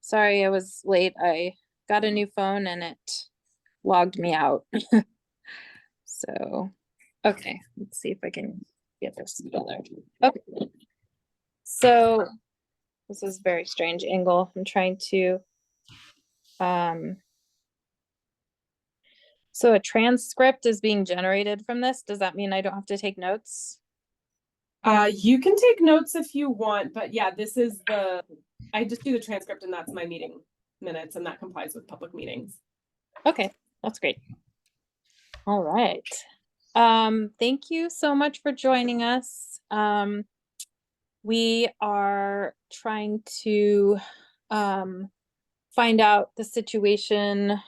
Sorry I was late. I got a new phone and it logged me out. So, okay, let's see if I can get this together. Okay, so this is a very strange angle. I'm trying to, so a transcript is being generated from this. Does that mean I don't have to take notes? You can take notes if you want, but yeah, I just do the transcript and that's my meeting minutes and that complies with public meetings. Okay, that's great. All right. Thank you so much for joining us. We are trying to find out the situation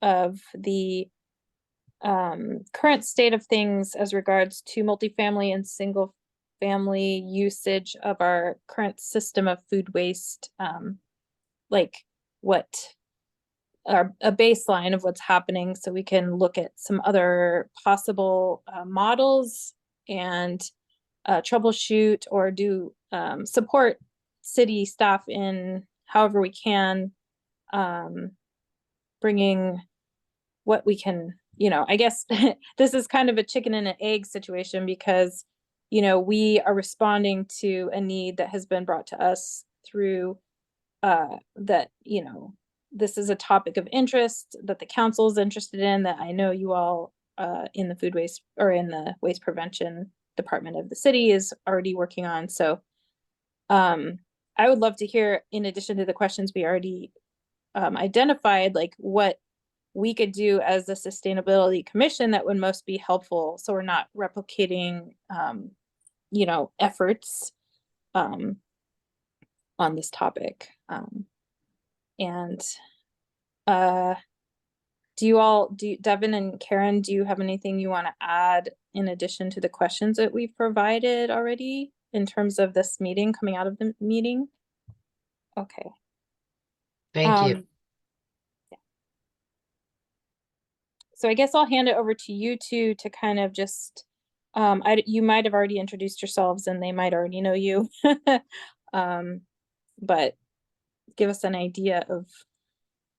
of the current state of things as regards to multifamily and single family usage of our current system of food waste, like what a baseline of what's happening, so we can look at some other possible models and troubleshoot or do support city staff in however we can, bringing what we can, I guess this is kind of a chicken and an egg situation because, we are responding to a need that has been brought to us through that, this is a topic of interest that the council is interested in, that I know you all in the food waste or in the waste prevention department of the city is already working on. So I would love to hear, in addition to the questions we already identified, like what we could do as a sustainability commission that would most be helpful, so we're not replicating efforts on this topic. And Devin and Karen, do you have anything you want to add in addition to the questions that we've provided already in terms of this meeting, coming out of the meeting? Okay. Thank you. Yeah. So I guess I'll hand it over to you two to kind of just, you might have already introduced yourselves and they might already know you, but give us an idea of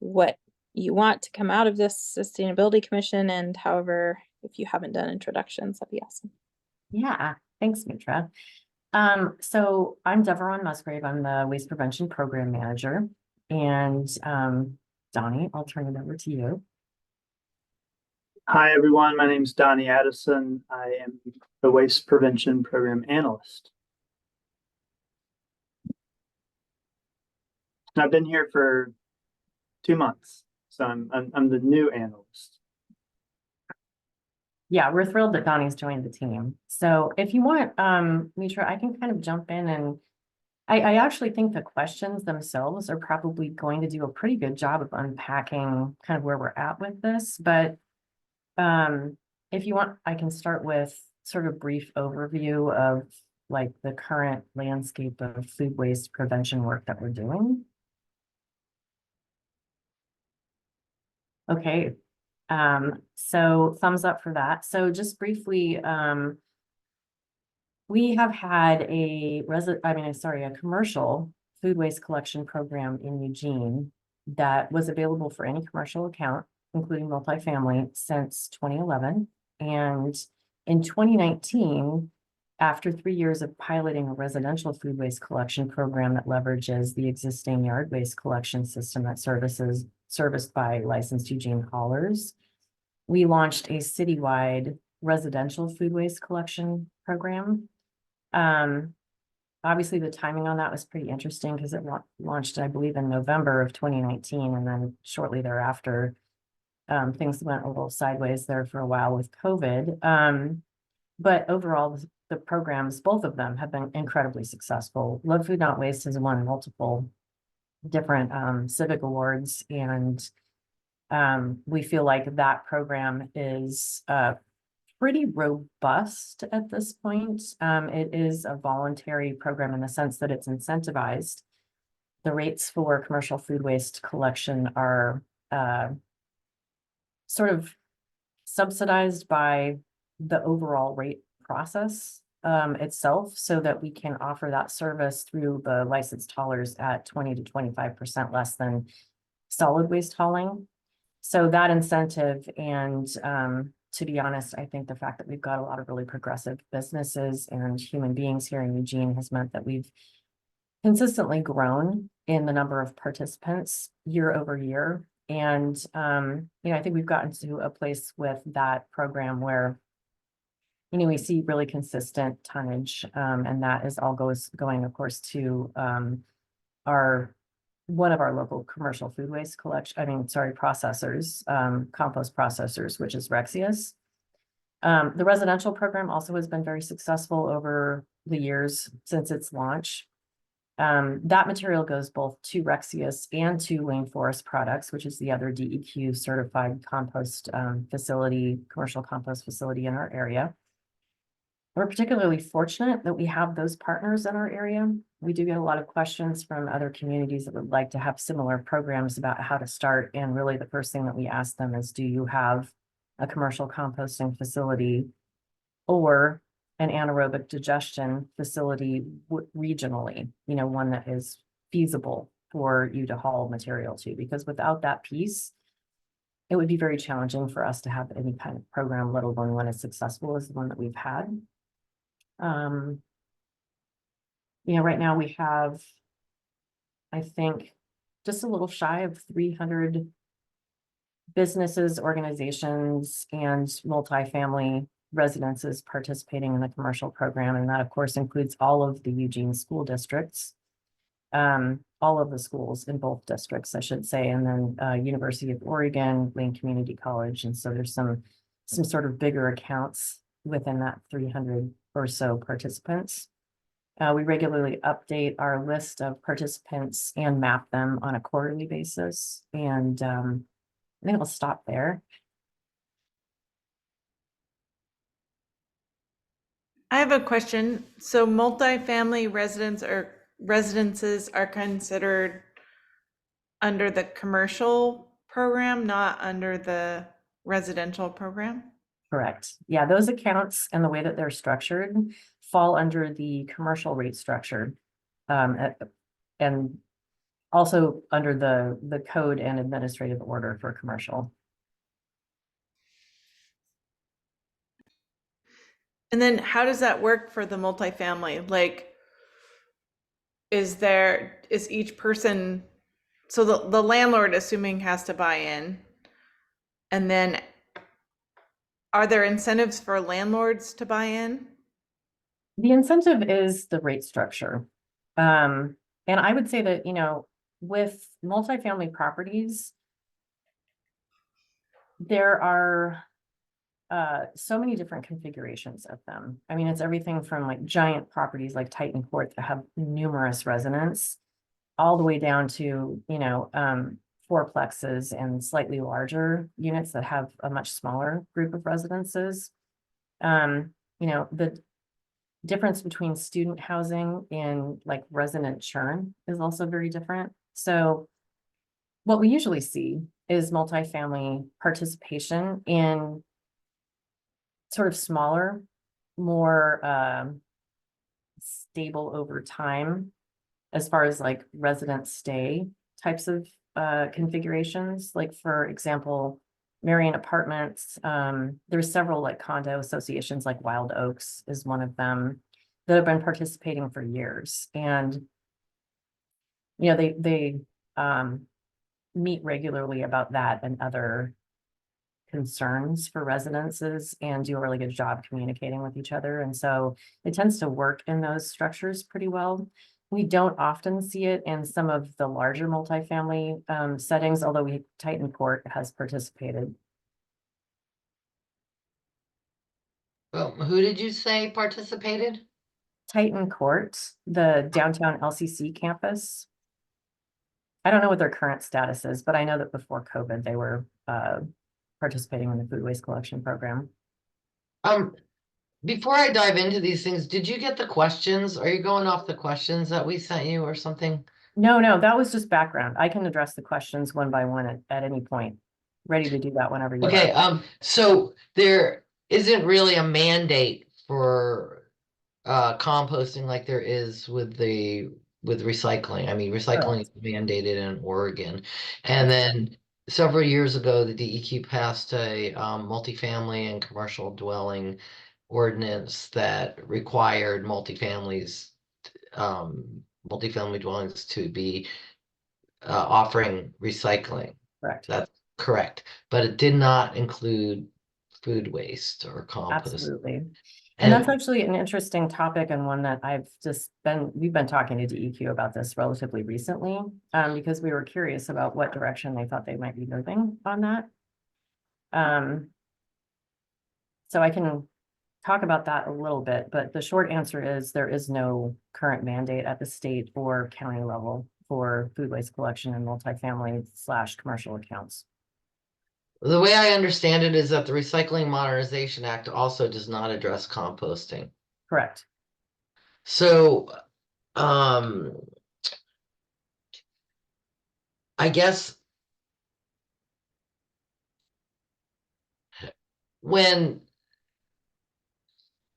what you want to come out of this sustainability commission, and however, if you haven't done introductions, that'd be awesome. Yeah, thanks, Mitra. So I'm Deveron Musgrave. I'm the Waste Prevention Program Manager. And Donnie, I'll turn it over to you. Hi, everyone. My name is Donnie Addison. I am the Waste Prevention Program Analyst. I've been here for 2 months, so I'm the new analyst. Yeah, we're thrilled that Donnie's joined the team. So if you want, Mitra, I can kind of jump in, and I actually think the questions themselves are probably going to do a pretty good job of unpacking kind of where we're at with this. But if you want, I can start with sort of a brief overview of like the current landscape of food waste prevention work that we're doing. Okay, so thumbs up for that. So just briefly, we have had a commercial food waste collection program in Eugene that was available for any commercial account, including multifamily, since 2011. And in 2019, after 3 years of piloting a residential food waste collection program that leverages the existing yard waste collection system that serviced by licensed Eugene haulers, we launched a citywide residential food waste collection program. Obviously the timing on that was pretty interesting because it launched, I believe, in November of 2019, and then shortly thereafter, things went a little sideways there for a while with COVID. But overall, the programs, both of them, have been incredibly successful. Love Food Not Waste has won multiple different civic awards, and we feel like that program is pretty robust at this point. It is a voluntary program in the sense that it's incentivized. The rates for commercial food waste collection are sort of subsidized by the overall rate process itself so that we can offer that service through the licensed haulers at 20 to 25% less than solid waste hauling. So that incentive and to be honest, I think the fact that we've got a lot of really progressive businesses and human beings here in Eugene has meant that we've consistently grown in the number of participants year over year. And, I think we've gotten to a place with that program where, we see really consistent tonnage, and that is all going, of course, to one of our local commercial food waste processors, compost processors, which is Rexius. The residential program also has been very successful over the years since its launch. That material goes both to Rexius and to Wayne Forest Products, which is the other DEQ certified compost commercial compost facility in our area. We're particularly fortunate that we have those partners in our area. We do get a lot of questions from other communities that would like to have similar programs about how to start. And really the first thing that we ask them is, do you have a commercial composting facility or an anaerobic digestion facility regionally, one that is feasible for you to haul material to? Because without that piece, it would be very challenging for us to have any kind of program, let alone one as successful as the one that we've had. Right now we have, I think, just a little shy of 300 businesses, organizations, and multifamily residences participating in the commercial program. And that, of course, includes all of the Eugene school districts, all of the schools in both districts, I should say, and then University of Oregon, Wayne Community College. And so there's some sort of bigger accounts within that 300 or so participants. We regularly update our list of participants and map them on a quarterly basis. And I think I'll stop there. I have a question. So multifamily residences are considered under the commercial program, not under the residential program? Correct. Yeah, those accounts and the way that they're structured fall under the commercial rate structure. And also under the code and administrative order for commercial. And then how does that work for the multifamily? Like, is each person, so the landlord assuming has to buy in, and then are there incentives for landlords to buy in? The incentive is the rate structure. And I would say that, with multifamily properties, there are so many different configurations of them. I mean, it's everything from like giant properties like Titan Court that have numerous residents, all the way down to, fourplexes and slightly larger units that have a much smaller group of residences. The difference between student housing and like resident churn is also very different. So what we usually see is multifamily participation in sort of smaller, more stable over time, as far as like resident stay types of configurations. Like, for example, Marion Apartments, there's several like condo associations, like Wild Oaks is one of them, that have been participating for years. And they meet regularly about that and other concerns for residences and do a really good job communicating with each other. And so it tends to work in those structures pretty well. We don't often see it in some of the larger multifamily settings, although Titan Court has participated. Well, who did you say participated? Titan Court, the downtown LCC campus. I don't know what their current status is, but I know that before COVID, they were participating in the food waste collection program. Before I dive into these things, did you get the questions? Are you going off the questions that we sent you or something? No, that was just background. I can address the questions one by one at any point. Ready to do that whenever you Okay, are. so there isn't really a mandate for composting like there is with recycling. I mean, recycling is mandated in Oregon. And then several years ago, the DEQ passed a multifamily and commercial dwelling ordinance that required multifamily dwellings to be offering recycling. Correct. That's correct. But it did not include food waste or compost. Absolutely. And that's actually an interesting topic and one that we've been talking to DEQ about this relatively recently, because we were curious about what direction they thought they might be moving on that. So I can talk about that a little bit, but the short answer is there is no current mandate at the state or county level for food waste collection in multifamily/commercial accounts. The way I understand it is that the Recycling Modernization Act also does not address composting. Correct. So, I guess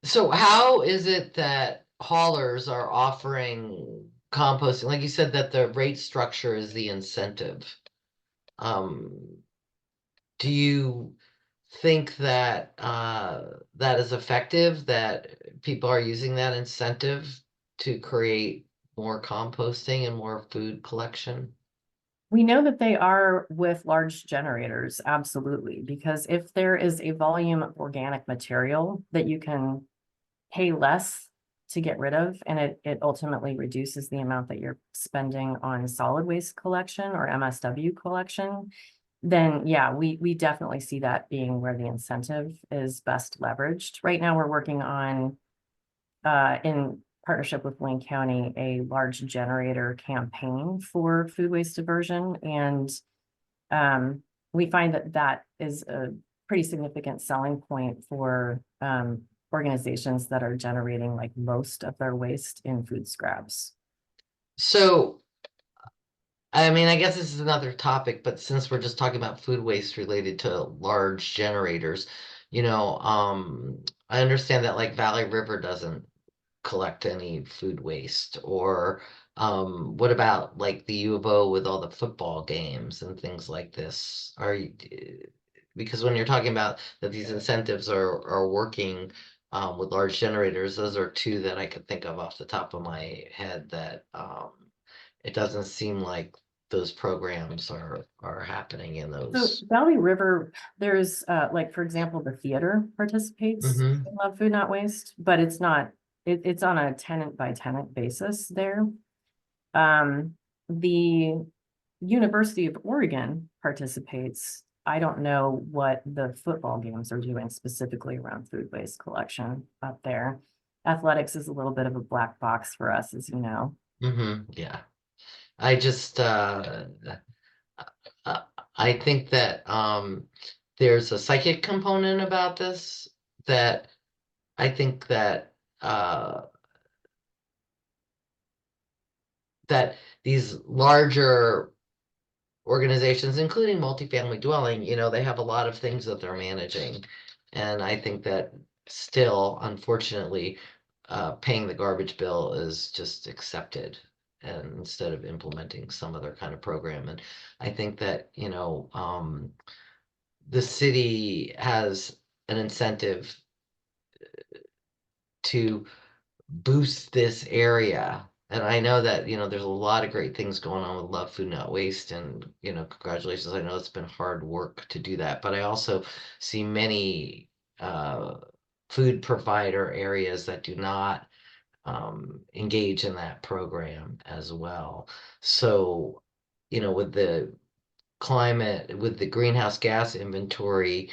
so how is it that haulers are offering composting? Like you said, that the rate structure is the incentive. Do you think that that is effective, that people are using that incentive to create more composting and more food collection? We know that they are with large generators, absolutely, because if there is a volume of organic material that you can pay less to get rid of, and it ultimately reduces the amount that you're spending on solid waste collection or MSW collection, then yeah, we definitely see that being where the incentive is best leveraged. Right now, we're working on in partnership with Wayne County, a large generator campaign for food waste diversion. And we find that that is a pretty significant selling point for organizations that are generating like most of their waste in food scraps. So, I mean, I guess this is another topic, but since we're just talking about food waste related to large generators, I understand that like Valley River doesn't collect any food waste, or what about like the U of O with all the football games and things like this? Because when you're talking about that these incentives are working with large generators, those are two that I could think of off the top of my head that it doesn't seem like those programs are happening in So those. Valley River, there's like, for example, the theater participates in Love Food Not Waste, but it's not, it's on a tenant by tenant basis there. The University of Oregon participates. I don't know what the football games are doing specifically around food waste collection up there. Athletics is a little bit of a black box for us, as you know. Yeah. I just I think that there's a psychic component about this that I think that that these larger organizations, including multifamily dwelling, they have a lot of things that they're managing. And I think that still, unfortunately, paying the garbage bill is just accepted, and instead of implementing some other kind of program. And I think that, the city has an incentive to boost this area. And I know that, there's a lot of great things going on with Love Food Not Waste, and, congratulations. I know it's been hard work to do that, but I also see many food provider areas that do not engage in that program as well. So, with the climate, with the greenhouse gas inventory,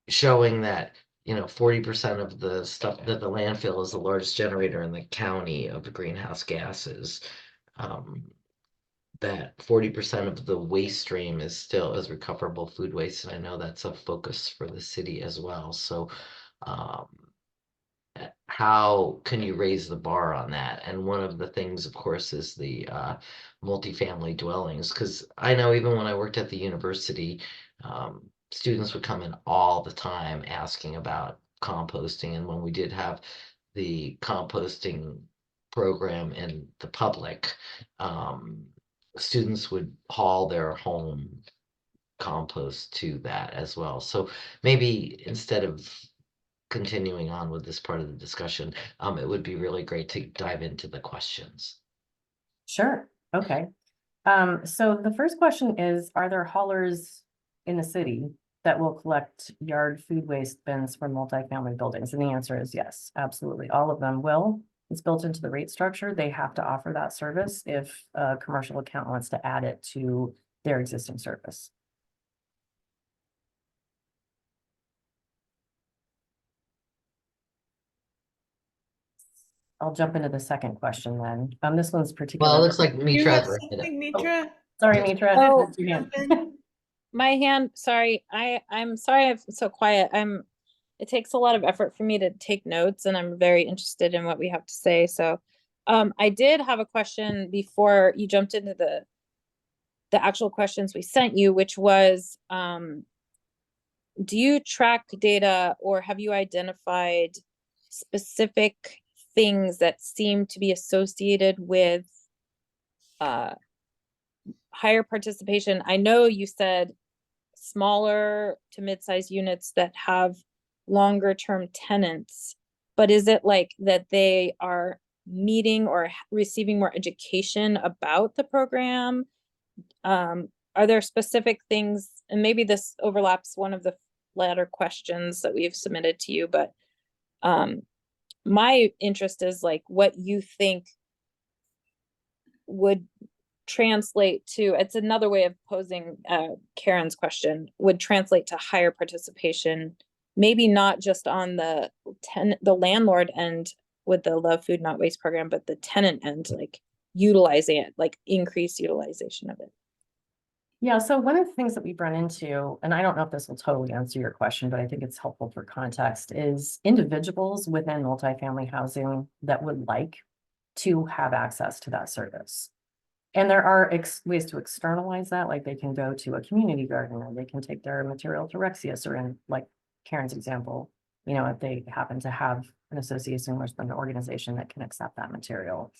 showing that 40% of the stuff that the landfill is the largest generator in the county of greenhouse gases. That 40% of the waste stream is still as recoverable food waste, and I know that's a focus for the city as well. So how can you raise the bar on that? And one of the things, of course, is the multifamily dwellings, because I know even when I worked at the university, students would come in all the time asking about composting. And when we did have the composting program in the public, students would haul their home compost to that as well. So maybe instead of continuing on with this part of the discussion, it would be really great to dive into the questions. Sure, okay. So the first question is, are there haulers in the city that will collect yard food waste bins from multifamily buildings? And the answer is yes, absolutely. All of them will. It's built into the rate structure. They have to offer that service if a commercial account wants to add it to their existing service. I'll jump into the second question then. This one's Well, it particularly. looks like You Mitra have has her hand up. something, Mitra? Sorry, Mitra. Oh. That's your hand. Jump in. My hand, sorry, I'm sorry I'm so quiet. It takes a lot of effort for me to take notes, and I'm very interested in what we have to say. So I did have a question before you jumped into the actual questions we sent you, which was do you track data, or have you identified specific things that seem to be associated with higher participation? I know you said smaller to mid-sized units that have longer term tenants, but is it like that they are meeting or receiving more education about the program? Are there specific things, and maybe this overlaps one of the latter questions that we've submitted to you, but my interest is like what you think would translate to, it's another way of posing Karen's question, would translate to higher participation, maybe not just on the landlord end with the Love Food Not Waste program, but the tenant end, like utilizing it, like increased utilization of it. Yeah, so one of the things that we've run into, and I don't know if this will totally answer your question, but I think it's helpful for context, is individuals within multifamily housing that would like to have access to that service. And there are ways to externalize that, like they can go to a community garden, or they can take their material to Rexius, or in like Karen's example, you know, if they happen to have an association or an organization that can accept that material,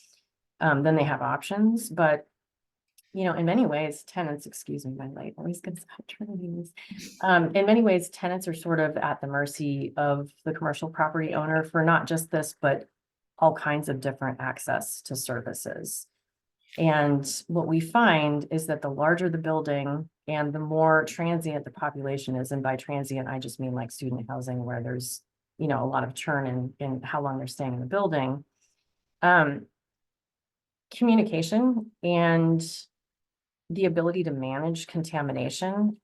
then they have options. But you know, in many ways, tenants, excuse me, my light always gets out turning these. In many ways, tenants are sort of at the mercy of the commercial property owner for not just this, but all kinds of different access to services. And what we find is that the larger the building and the more transient the population is, and by transient, I just mean like student housing where there's, you know, a lot of churn in how long they're staying in the building. Communication and the ability to manage contamination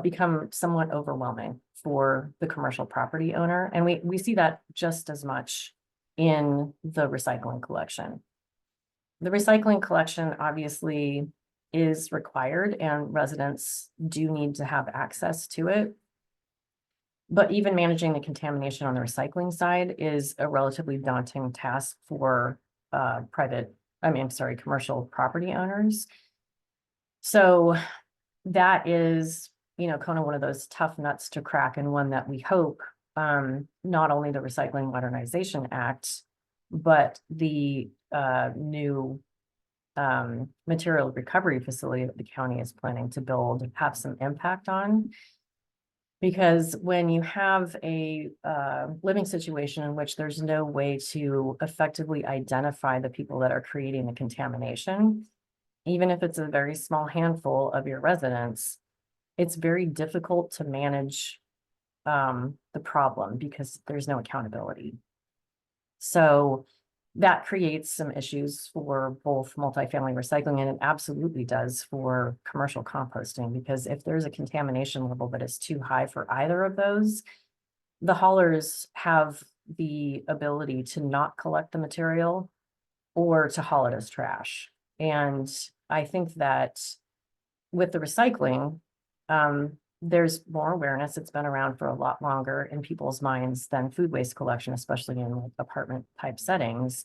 become somewhat overwhelming for the commercial property owner. And we see that just as much in the recycling collection. The recycling collection obviously is required, and residents do need to have access to it. But even managing the contamination on the recycling side is a relatively daunting task for commercial property owners. So that is, you know, kind of one of those tough nuts to crack, and one that we hope not only the Recycling Modernization Act, but the new material recovery facility that the county is planning to build have some impact on. Because when you have a living situation in which there's no way to effectively identify the people that are creating the contamination, even if it's a very small handful of your residents, it's very difficult to manage the problem because there's no accountability. So that creates some issues for both multifamily recycling, and it absolutely does for commercial composting, because if there's a contamination level that is too high for either of those, the haulers have the ability to not collect the material or to haul it as trash. And I think that with the recycling, there's more awareness. It's been around for a lot longer in people's minds than food waste collection, especially in apartment type settings.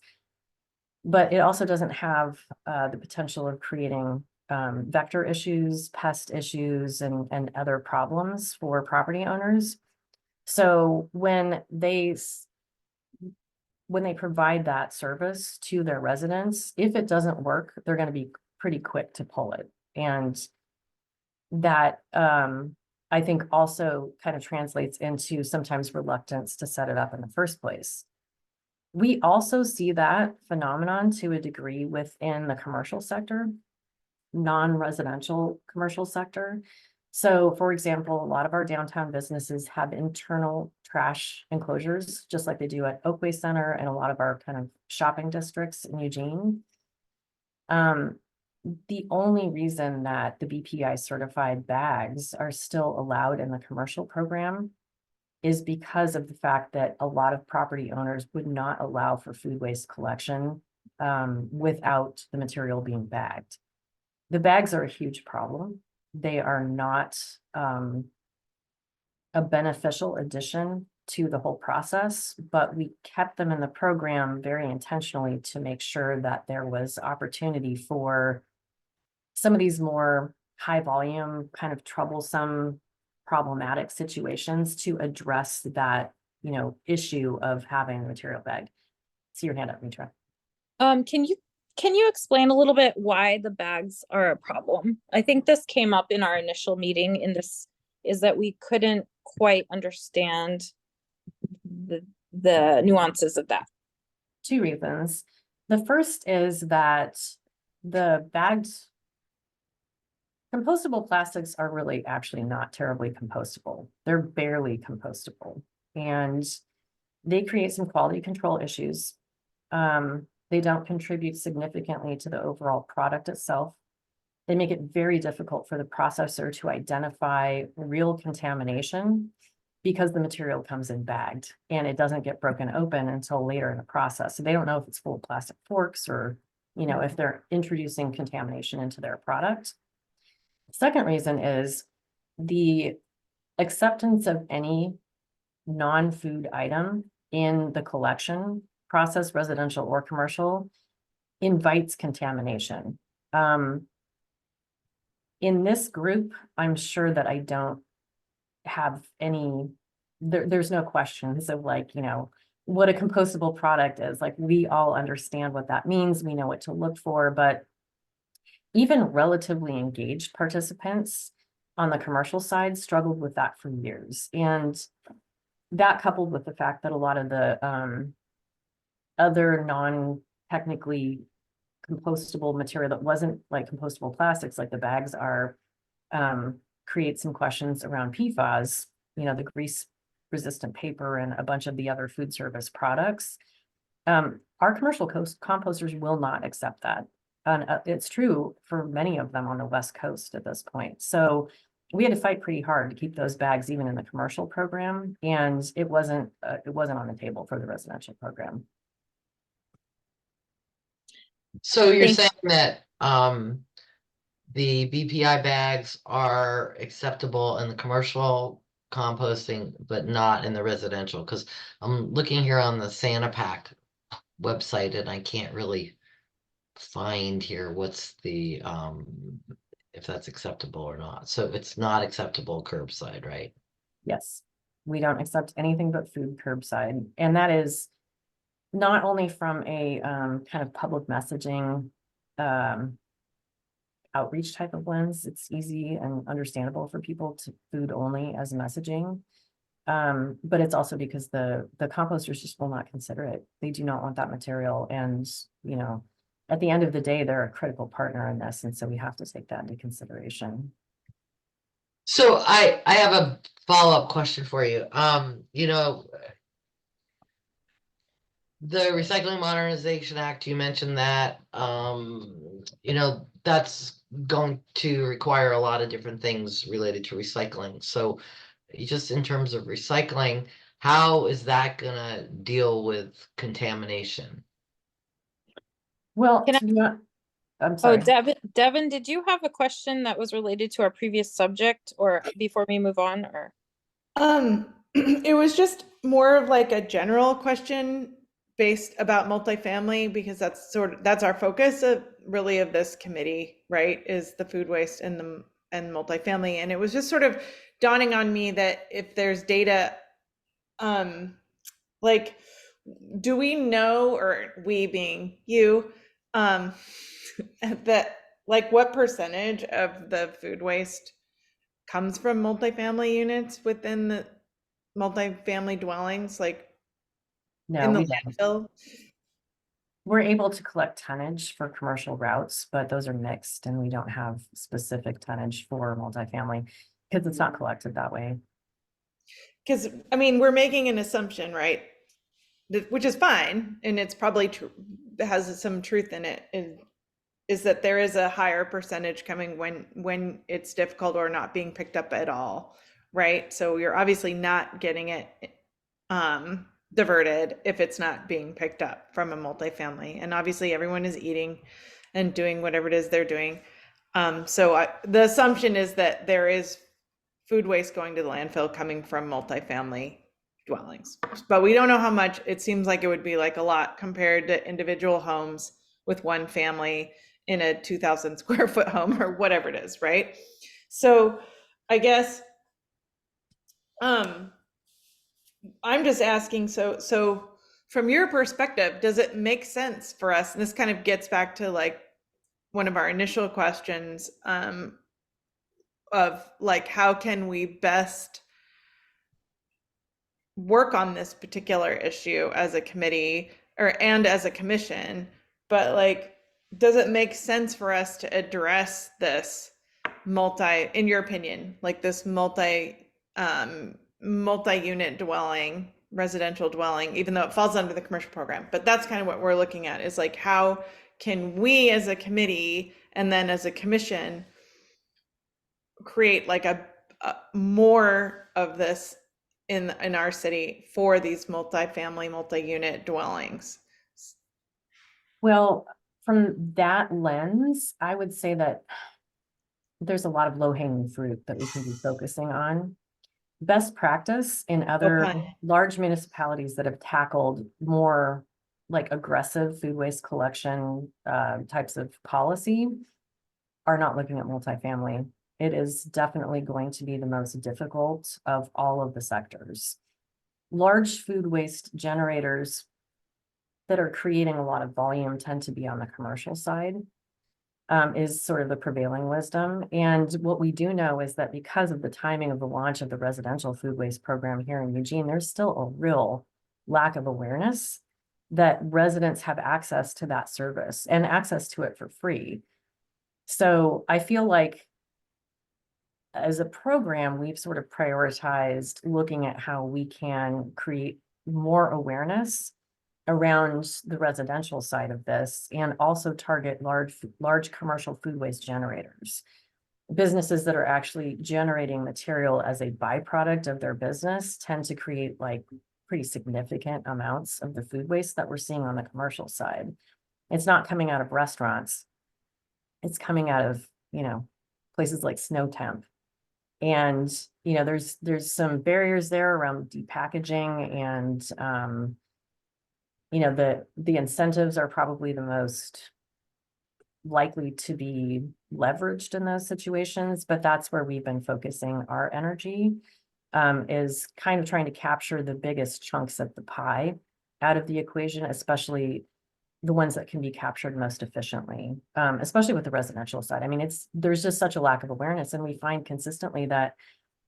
But it also doesn't have the potential of creating vector issues, pest issues, and other problems for property owners. So when they provide that service to their residents, if it doesn't work, they're going to be pretty quick to pull it. And that I think also kind of translates into sometimes reluctance to set it up in the first place. We also see that phenomenon to a degree within the commercial sector, non-residential commercial sector. So for example, a lot of our downtown businesses have internal trash enclosures, just like they do at Oakway Center and a lot of our kind of shopping districts in Eugene. The only reason that the BPI certified bags are still allowed in the commercial program is because of the fact that a lot of property owners would not allow for food waste collection without the material being bagged. The bags are a huge problem. They are not a beneficial addition to the whole process, but we kept them in the program very intentionally to make sure that there was opportunity for some of these more high volume, kind of troublesome, problematic situations to address that, issue of having the material bag. See your hand up, Mitra. Can you explain a little bit why the bags are a problem? I think this came up in our initial meeting is that we couldn't quite understand the nuances of that. 2 reasons. The first is that the bagged compostable plastics are really actually not terribly compostable. They're barely compostable, and they create some quality control issues. They don't contribute significantly to the overall product itself. They make it very difficult for the processor to identify real contamination because the material comes in bagged and it doesn't get broken open until later in the process. So they don't know if it's full of plastic forks or, if they're introducing contamination into their product. Second reason is the acceptance of any non-food item in the collection process, residential or commercial, invites contamination. In this group, I'm sure that I don't have any, there's no questions of like, what a compostable product is. Like, we all understand what that means. We know what to look for, but even relatively engaged participants on the commercial side struggled with that for years. And that, coupled with the fact that a lot of the other non-technically compostable material that wasn't like compostable plastics, like the bags are, create some questions around PFAS, the grease-resistant paper and a bunch of the other food service products. Our commercial composters will not accept that. And it's true for many of them on the West Coast at this point. So we had to fight pretty hard to keep those bags even in the commercial program, and it wasn't on the table for the residential program. So you're Thank- saying that the BPI bags are acceptable in the commercial composting, but not in the residential? Because I'm looking here on the Santa Pack website and I can't really find here what's the if that's acceptable or not. So it's not acceptable curbside, right? Yes, we don't accept anything but food curbside, and that is not only from a kind of public messaging outreach type of lens. It's easy and understandable for people to food only as messaging. But it's also because the composters just will not consider it. They do not want that material. And, at the end of the day, they're a critical partner in this. And so we have to take that into consideration. So I have a follow-up question for you. The Recycling Modernization Act, you mentioned that, that's going to require a lot of different things related to recycling. So just in terms of recycling, how is that gonna deal with contamination? Well, Can I'm Oh, sorry. Devin, did you have a question that was related to our previous subject or before we move on or? It was just more of like a general question based about multifamily, because that's our focus of this committee, right? Is the food waste and multifamily. And it was just sort of dawning on me that if there's data like, do we know, or we being you, that like what percentage of the food waste comes from multifamily units within the multifamily dwellings, like No, in the we don't. landfill? We're able to collect tonnage for commercial routes, but those are mixed and we don't have specific tonnage for multifamily because it's not collected that way. Because I mean, we're making an assumption, right? Which is fine, and it's probably true, has some truth in it, is that there is a higher percentage coming when it's difficult or not being picked up at all, right? So you're obviously not getting it diverted if it's not being picked up from a multifamily, and obviously everyone is eating and doing whatever it is they're doing. So the assumption is that there is food waste going to the landfill coming from multifamily dwellings, but we don't know how much. It seems like it would be like a lot compared to individual homes with one family in a 2,000 square foot home or whatever it is, right? So I guess I'm just asking, so from your perspective, does it make sense for us, and this kind of gets back to like one of our initial questions, of like, how can we best work on this particular issue as a committee and as a commission, but like, does it make sense for us to address this in your opinion, like this multi-unit dwelling, residential dwelling, even though it falls under the commercial program? But that's kind of what we're looking at, is like, how can we as a committee and then as a commission create like a more of this in our city for these multifamily, multi-unit dwellings? Well, from that lens, I would say that there's a lot of low-hanging fruit that we can be focusing on. Best practice in other Okay. large municipalities that have tackled more like aggressive food waste collection types of policy are not looking at multifamily. It is definitely going to be the most difficult of all of the sectors. Large food waste generators that are creating a lot of volume tend to be on the commercial side, is sort of the prevailing wisdom. And what we do know is that because of the timing of the launch of the residential food waste program here in Eugene, there's still a real lack of awareness that residents have access to that service and access to it for free. So I feel like as a program, we've sort of prioritized looking at how we can create more awareness around the residential side of this and also target large commercial food waste generators. Businesses that are actually generating material as a byproduct of their business tend to create like pretty significant amounts of the food waste that we're seeing on the commercial side. It's not coming out of restaurants. It's coming out of, places like Snow Temp. And, there's some barriers there around depackaging and, the incentives are probably the most likely to be leveraged in those situations, but that's where we've been focusing our energy, is kind of trying to capture the biggest chunks of the pie out of the equation, especially the ones that can be captured most efficiently, especially with the residential side. I mean, there's just such a lack of awareness, and we find consistently that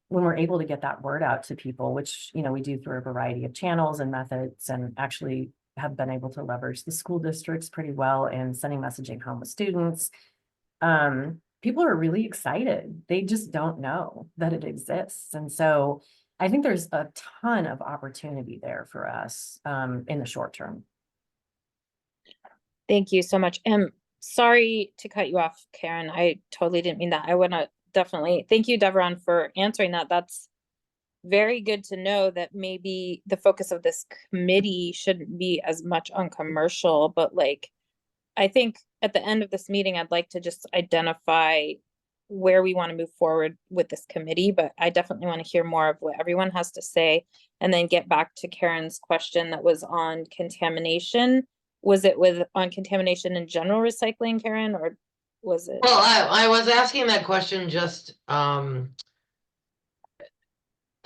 when we're able to get that word out to people, which, we do through a variety of channels and methods, and actually have been able to leverage the school districts pretty well in sending messaging home with students. People are really excited. They just don't know that it exists. And so I think there's a ton of opportunity there for us, in the short term. Thank you so much. Sorry to cut you off, Karen. I totally didn't mean that. I want to definitely thank you, Devron, for answering that. That's very good to know that maybe the focus of this committee shouldn't be as much on commercial, but like, I think at the end of this meeting, I'd like to just identify where we want to move forward with this committee, but I definitely want to hear more of what everyone has to say and then get back to Karen's question that was on contamination. Was it on contamination in general recycling, Karen, or was it? Well, I was asking that question just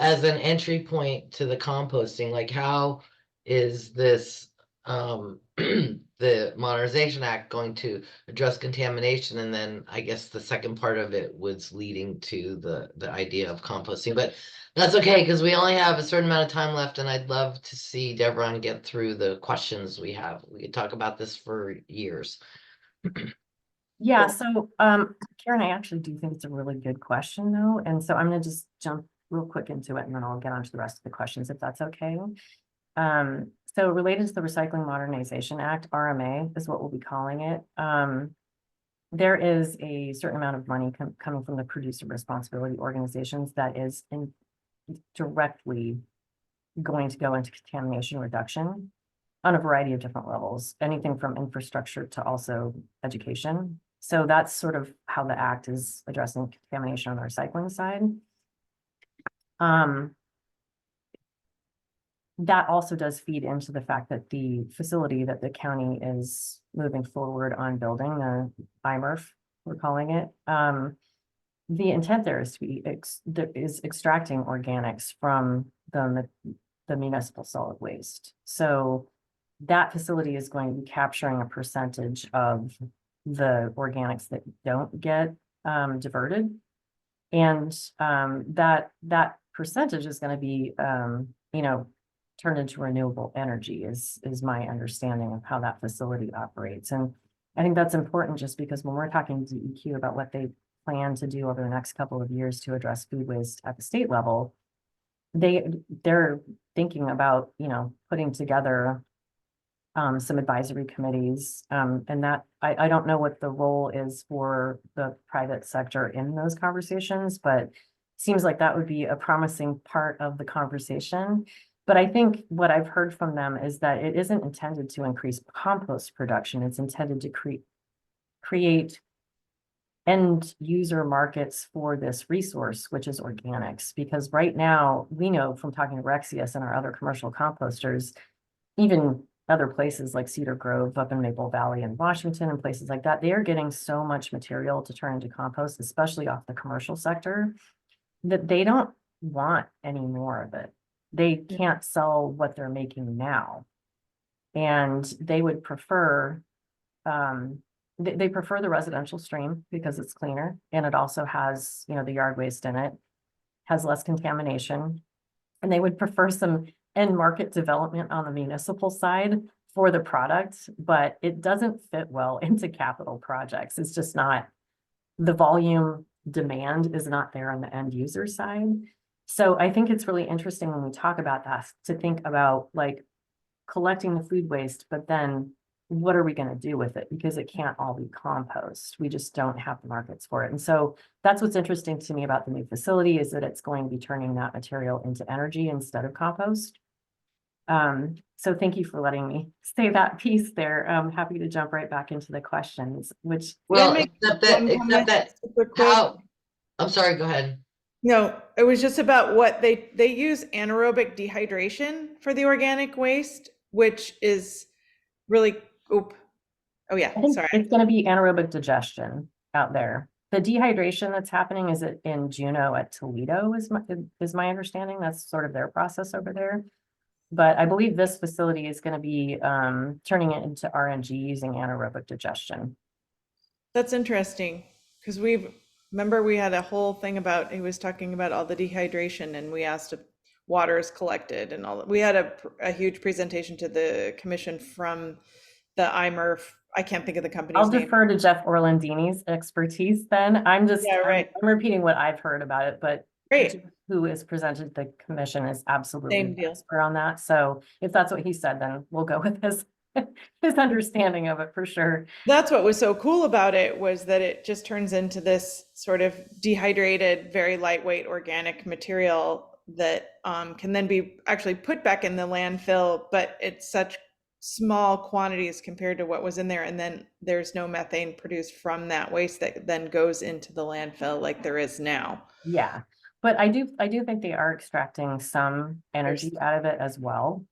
as an entry point to the composting, like how is this the Modernization Act going to address contamination? And then I guess the second part of it was leading to the idea of composting. But that's okay, because we only have a certain amount of time left, and I'd love to see Deborah get through the questions we have. We could talk about this for years. Yeah, Cool. so Karen, I actually do think it's a really good question though. And so I'm gonna just jump real quick into it and then I'll get on to the rest of the questions if that's okay. So related to the Recycling Modernization Act, RMA is what we'll be calling it. There is a certain amount of money coming from the producer responsibility organizations that is directly going to go into contamination reduction on a variety of different levels, anything from infrastructure to also education. So that's sort of how the act is addressing contamination on the recycling side. That also does feed into the fact that the facility that the county is moving forward on building, the IMRF, we're calling it, the intent there is to be extracting organics from the municipal solid waste. So that facility is going to be capturing a percentage of the organics that don't get diverted. And that percentage is going to be, turned into renewable energy is my understanding of how that facility operates. And I think that's important just because when we're talking to DEQ about what they plan to do over the next couple of years to address food waste at the state level, they're thinking about, putting together some advisory committees, and that I don't know what the role is for the private sector in those conversations, but it seems like that would be a promising part of the conversation. But I think what I've heard from them is that it isn't intended to increase compost production. It's intended to create end user markets for this resource, which is organics. Because right now, we know from talking to Rexius and our other commercial composters, even other places like Cedar Grove up in Maple Valley and Washington and places like that, they are getting so much material to turn into compost, especially off the commercial sector, that they don't want any more of it. They can't sell what they're making now. And they would prefer, they prefer the residential stream because it's cleaner and it also has, the yard waste in it, has less contamination. And they would prefer some end market development on the municipal side for the product, but it doesn't fit well into capital projects. It's just not, the volume demand is not there on the end user side. So I think it's really interesting when we talk about that to think about like collecting the food waste, but then what are we going to do with it? Because it can't all be compost. We just don't have the markets for it. And so that's what's interesting to me about the new facility is that it's going to be turning that material into energy instead of compost. So thank you for letting me say that piece there. I'm happy to jump right back into the questions, which Well, make except one that comment super quick? how, I'm sorry, go ahead. No, it was just about what they use anaerobic dehydration for the organic waste, which is really, oh yeah, I think sorry. it's going to be anaerobic digestion out there. The dehydration that's happening is it in Juneau at Toledo is my understanding. That's sort of their process over there. But I believe this facility is going to be turning it into RNG using anaerobic digestion. That's interesting because remember we had a whole thing about, he was talking about all the dehydration and we asked if water is collected and all that. We had a huge presentation to the commission from the IMRF. I can't think of the company's I'll name. defer to Jeff Orlandini's expertise then. I'm right. I'm repeating what I've heard about it, but Great. Jeff, who is presented the commission is absolutely Same deal. expert on that. So if that's what he said, then we'll go with his understanding of it for sure. That's what was so cool about it was that it just turns into this sort of dehydrated, very lightweight organic material that can then be actually put back in the landfill, but it's such small quantities compared to what was in there. And then there's no methane produced from that waste that then goes into the landfill like there is now. Yeah, but I do think they are extracting some energy out of it as well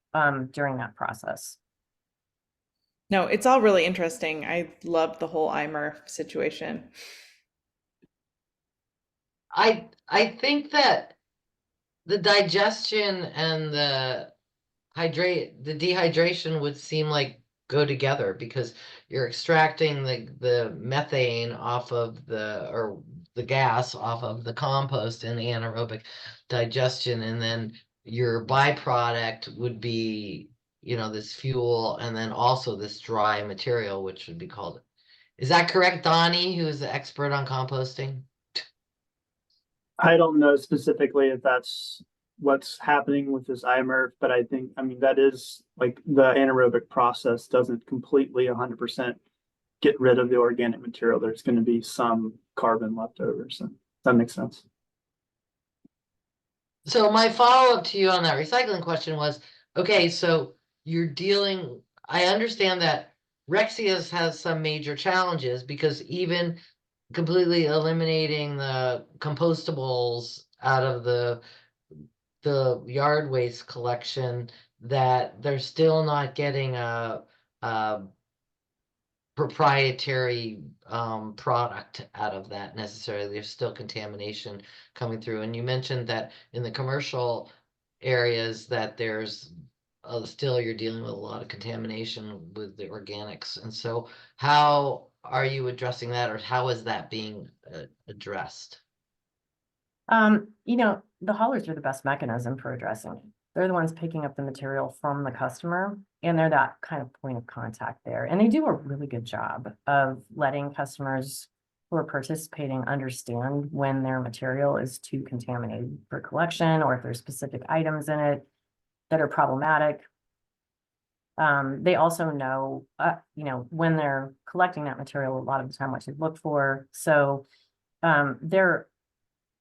during that process. No, it's all really interesting. I love the whole IMRF situation. I think that the digestion and the dehydration would seem like go together because you're extracting the methane off of or the gas off of the compost in anaerobic digestion, and then your byproduct would be, this fuel, and then also this dry material, which would be called. Is that correct, Donnie, who is the expert on composting? I don't know specifically if that's what's happening with this iMRF, but I mean, that is like the anaerobic process doesn't completely 100% get rid of the organic material. There's going to be some carbon left over. So that makes sense. So my follow-up to you on that recycling question was, okay, so I understand that Rexia's has some major challenges because even completely eliminating the compostables out of the yard waste collection, that they're still not getting a proprietary product out of that necessarily. There's still contamination coming through. And you mentioned that in the commercial areas that there's still you're dealing with a lot of contamination with the organics. And so how are you addressing that, or how is that being addressed? The haulers are the best mechanism for addressing it. They're the ones picking up the material from the customer, and they're that kind of point of contact there. And they do a really good job of letting customers who are participating understand when their material is too contaminated for collection, or if there's specific items in it that are problematic. They also know, when they're collecting that material, a lot of the time what to look for. So they're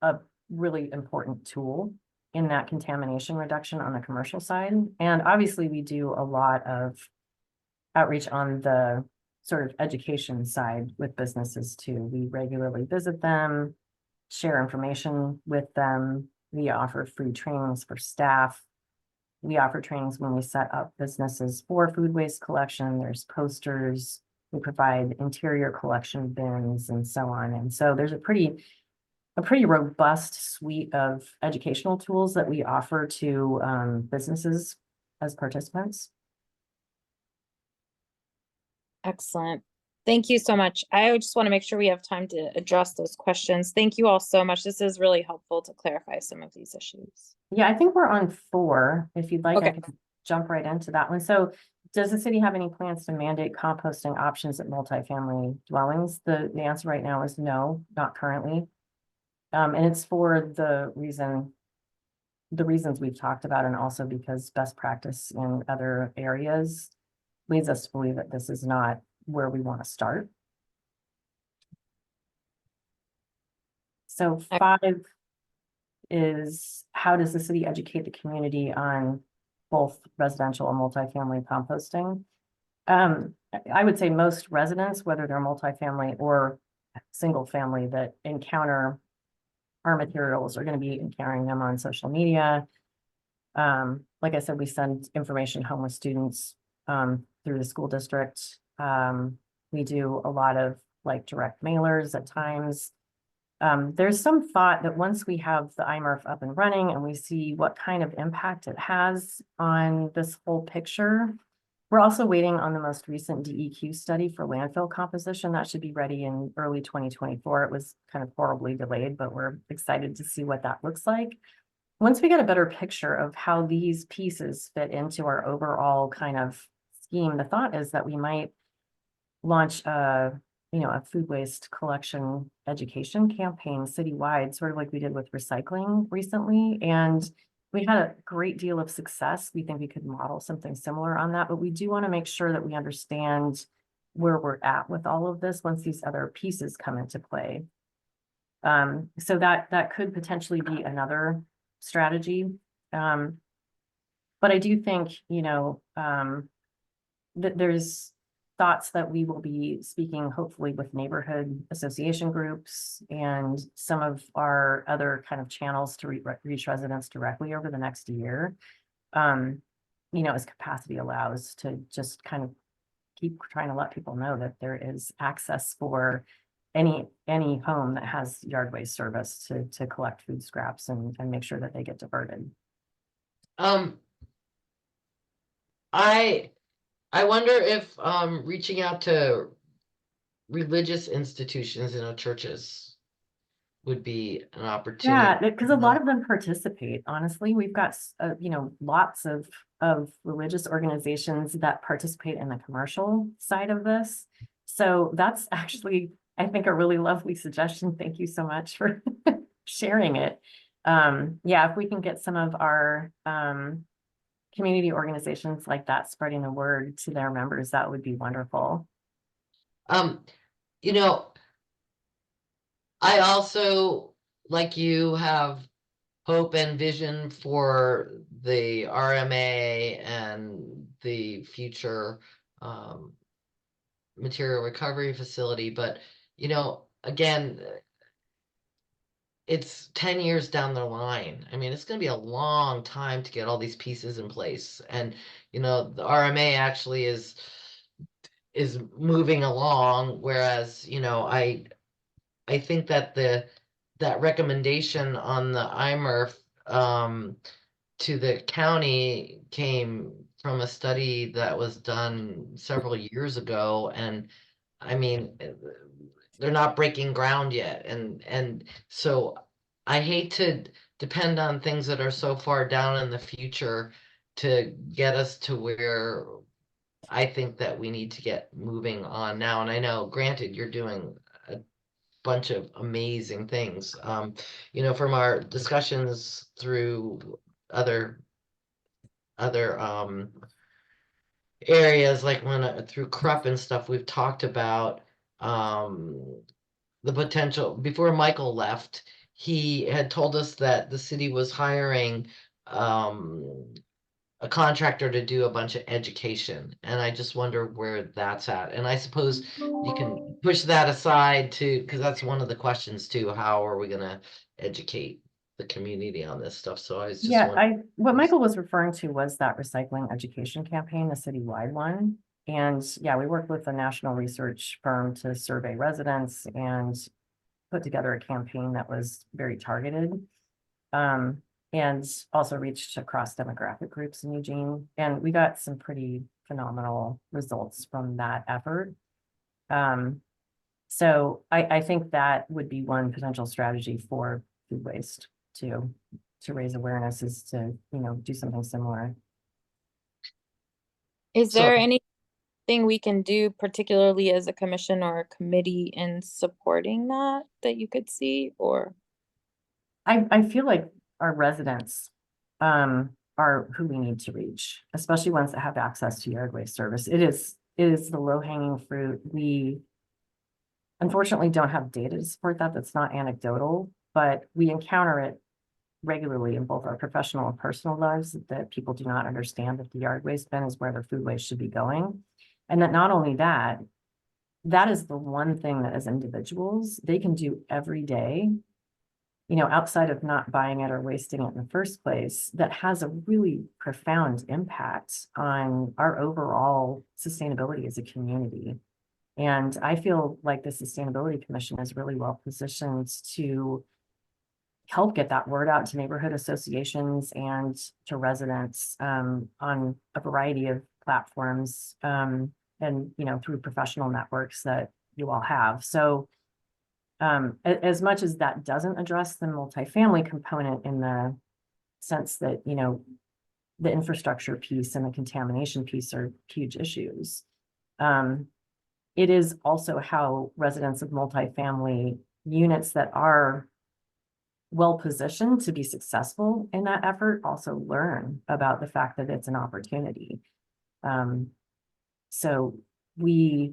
a really important tool in that contamination reduction on the commercial side. And obviously we do a lot of outreach on the sort of education side with businesses too. We regularly visit them, share information with them. We offer free trainings for staff. We offer trainings when we set up businesses for food waste collection. There's posters. We provide interior collection bins and so on. And so there's a pretty robust suite of educational tools that we offer to businesses as participants. Excellent. Thank you so much. I just want to make sure we have time to address those questions. Thank you all so much. This is really helpful to clarify some of these issues. Yeah, I think we're on 4. If you'd like, Okay. I can jump right into that one. So does the city have any plans to mandate composting options at multifamily dwellings? The answer right now is no, not currently. And it's for the reasons we've talked about, and also because best practice in other areas leads us to believe that this is not where we want to start. So 5 is, how does the city educate the community on both residential and multifamily composting? I would say most residents, whether they're multifamily or single family, that encounter our materials are going to be encountering them on social media. Like I said, we send information home with students through the school district. We do a lot of direct mailers at times. There's some thought that once we have the iMRF up and running and we see what kind of impact it has on this whole picture, we're also waiting on the most recent DEQ study for landfill composition. That should be ready in early 2024. It was kind of horribly delayed, but we're excited to see what that looks like. Once we get a better picture of how these pieces fit into our overall kind of scheme, the thought is that we might launch a food waste collection education campaign citywide, sort of like we did with recycling recently. And we had a great deal of success. We think we could model something similar on that, but we do want to make sure that we understand where we're at with all of this once these other pieces come into play. So that could potentially be another strategy. But I do think, that there's thoughts that we will be speaking hopefully with neighborhood association groups and some of our other kind of channels to reach residents directly over the next year, as capacity allows, to just kind of keep trying to let people know that there is access for any home that has yard waste service to collect food scraps and make sure that they get diverted. I wonder if reaching out to religious institutions, churches would be an opportunity. Yeah, because a lot of them participate. Honestly, we've got lots of religious organizations that participate in the commercial side of this. So that's actually, I think, a really lovely suggestion. Thank you so much for sharing it. Yeah, if we can get some of our community organizations like that spreading the word to their members, that would be wonderful. You know, I also, like you, have hope and vision for the RMA and the future material recovery facility, but again, it's 10 years down the line. I mean, it's going to be a long time to get all these pieces in place. And, the RMA actually is moving along, whereas, I think that that recommendation on the IMERF to the county came from a study that was done several years ago, and I mean, they're not breaking ground yet, and so I hate to depend on things that are so far down in the future to get us to where I think that we need to get moving on now. And I know, granted, you're doing a bunch of amazing things. From our discussions through other areas, like when through CRUP and stuff, we've talked about the potential. Before Michael left, he had told us that the city was hiring a contractor to do a bunch of education, and I just wonder where that's at. And I suppose you can push that aside too, because that's one of the questions too. How are we going to educate the community on this stuff? So I was just wondering. What Michael was referring to was that recycling education campaign, the citywide one. And yeah, we worked with a national research firm to survey residents and put together a campaign that was very targeted. And also reached across demographic groups in Eugene. And we got some pretty phenomenal results from that effort. So I think that would be one potential strategy for food waste to raise awareness, is to, do something similar. Is there anything we can do particularly as a commission or a committee in supporting that you could see? Or I feel like our residents are who we need to reach, especially ones that have access to yard waste service. It is the low-hanging fruit. We unfortunately don't have data to support that. That's not anecdotal, but we encounter it regularly in both our professional and personal lives, that people do not understand that the yard waste bin is where their food waste should be going. And that not only that is the one thing that as individuals, they can do every day, outside of not buying it or wasting it in the first place, that has a really profound impact on our overall sustainability as a community. And I feel like the Sustainability Commission is really well positioned to help get that word out to neighborhood associations and to residents on a variety of platforms, and through professional networks that you all have. So as much as that doesn't address the multifamily component in the sense that, the infrastructure piece and the contamination piece are huge issues, it is also how residents of multifamily units that are well positioned to be successful in that effort also learn about the fact that it's an opportunity. So we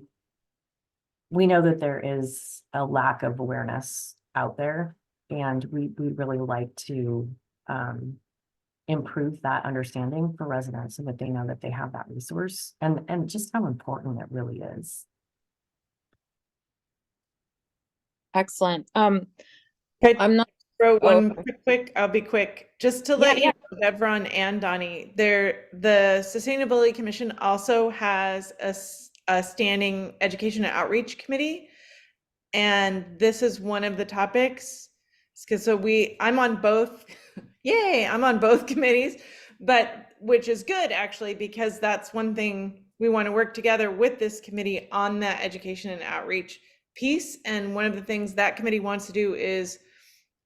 know that there is a lack of awareness out there, and we'd really like to improve that understanding for residents so that they know that they have that resource and just how important it really is. excellent. Could I'm not. throw Oh, one quick, I'll be quick, just to let you know, Devron and Donnie, the Sustainability Commission also has a standing education and outreach committee. And this is one of the topics, because I'm on both, yay, I'm on both committees, but which is good actually, because that's one thing we want to work together with this committee on that education and outreach piece. And one of the things that committee wants to do is,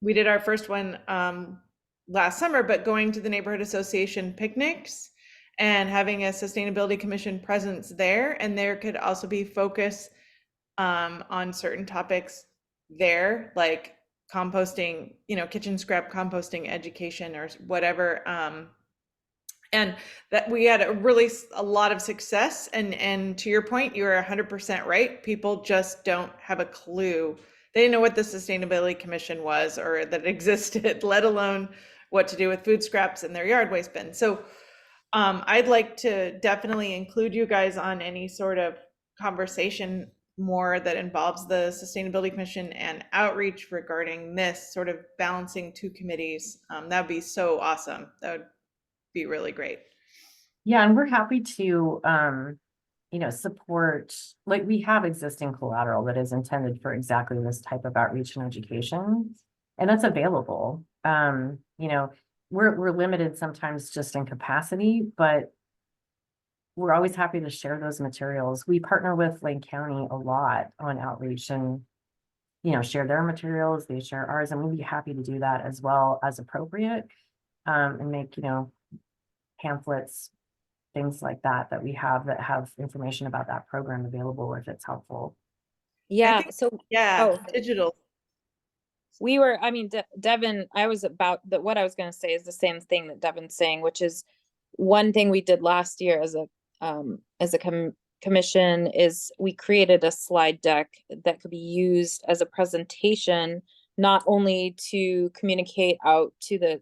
we did our first one last summer, but going to the neighborhood association picnics and having a sustainability commission presence there. And there could also be focus on certain topics there, like composting, kitchen scrap composting education or whatever. And that we had a lot of success. And to your point, you're 100% right. People just don't have a clue. They didn't know what the Sustainability Commission was or that it existed, let alone what to do with food scraps in their yard waste bin. So I'd like to definitely include you guys on any sort of conversation more that involves the Sustainability Commission and outreach regarding this sort of balancing two committees. That would be so awesome. That would be really great. Yeah, and we're happy to, support, like, we have existing collateral that is intended for exactly this type of outreach and education. And that's available. We're limited sometimes just in capacity, but we're always happy to share those materials. We partner with Lake County a lot on outreach and, share their materials, they share ours, and we'd be happy to do that as well as appropriate. And make, pamphlets, things like that we have that have information about that program available if it's helpful. Yeah, think- so Yeah, Oh. digital. Devin, what I was going to say is the same thing that Devin's saying, which is one thing we did last year as a commission is we created a slide deck that could be used as a presentation, not only to communicate out to the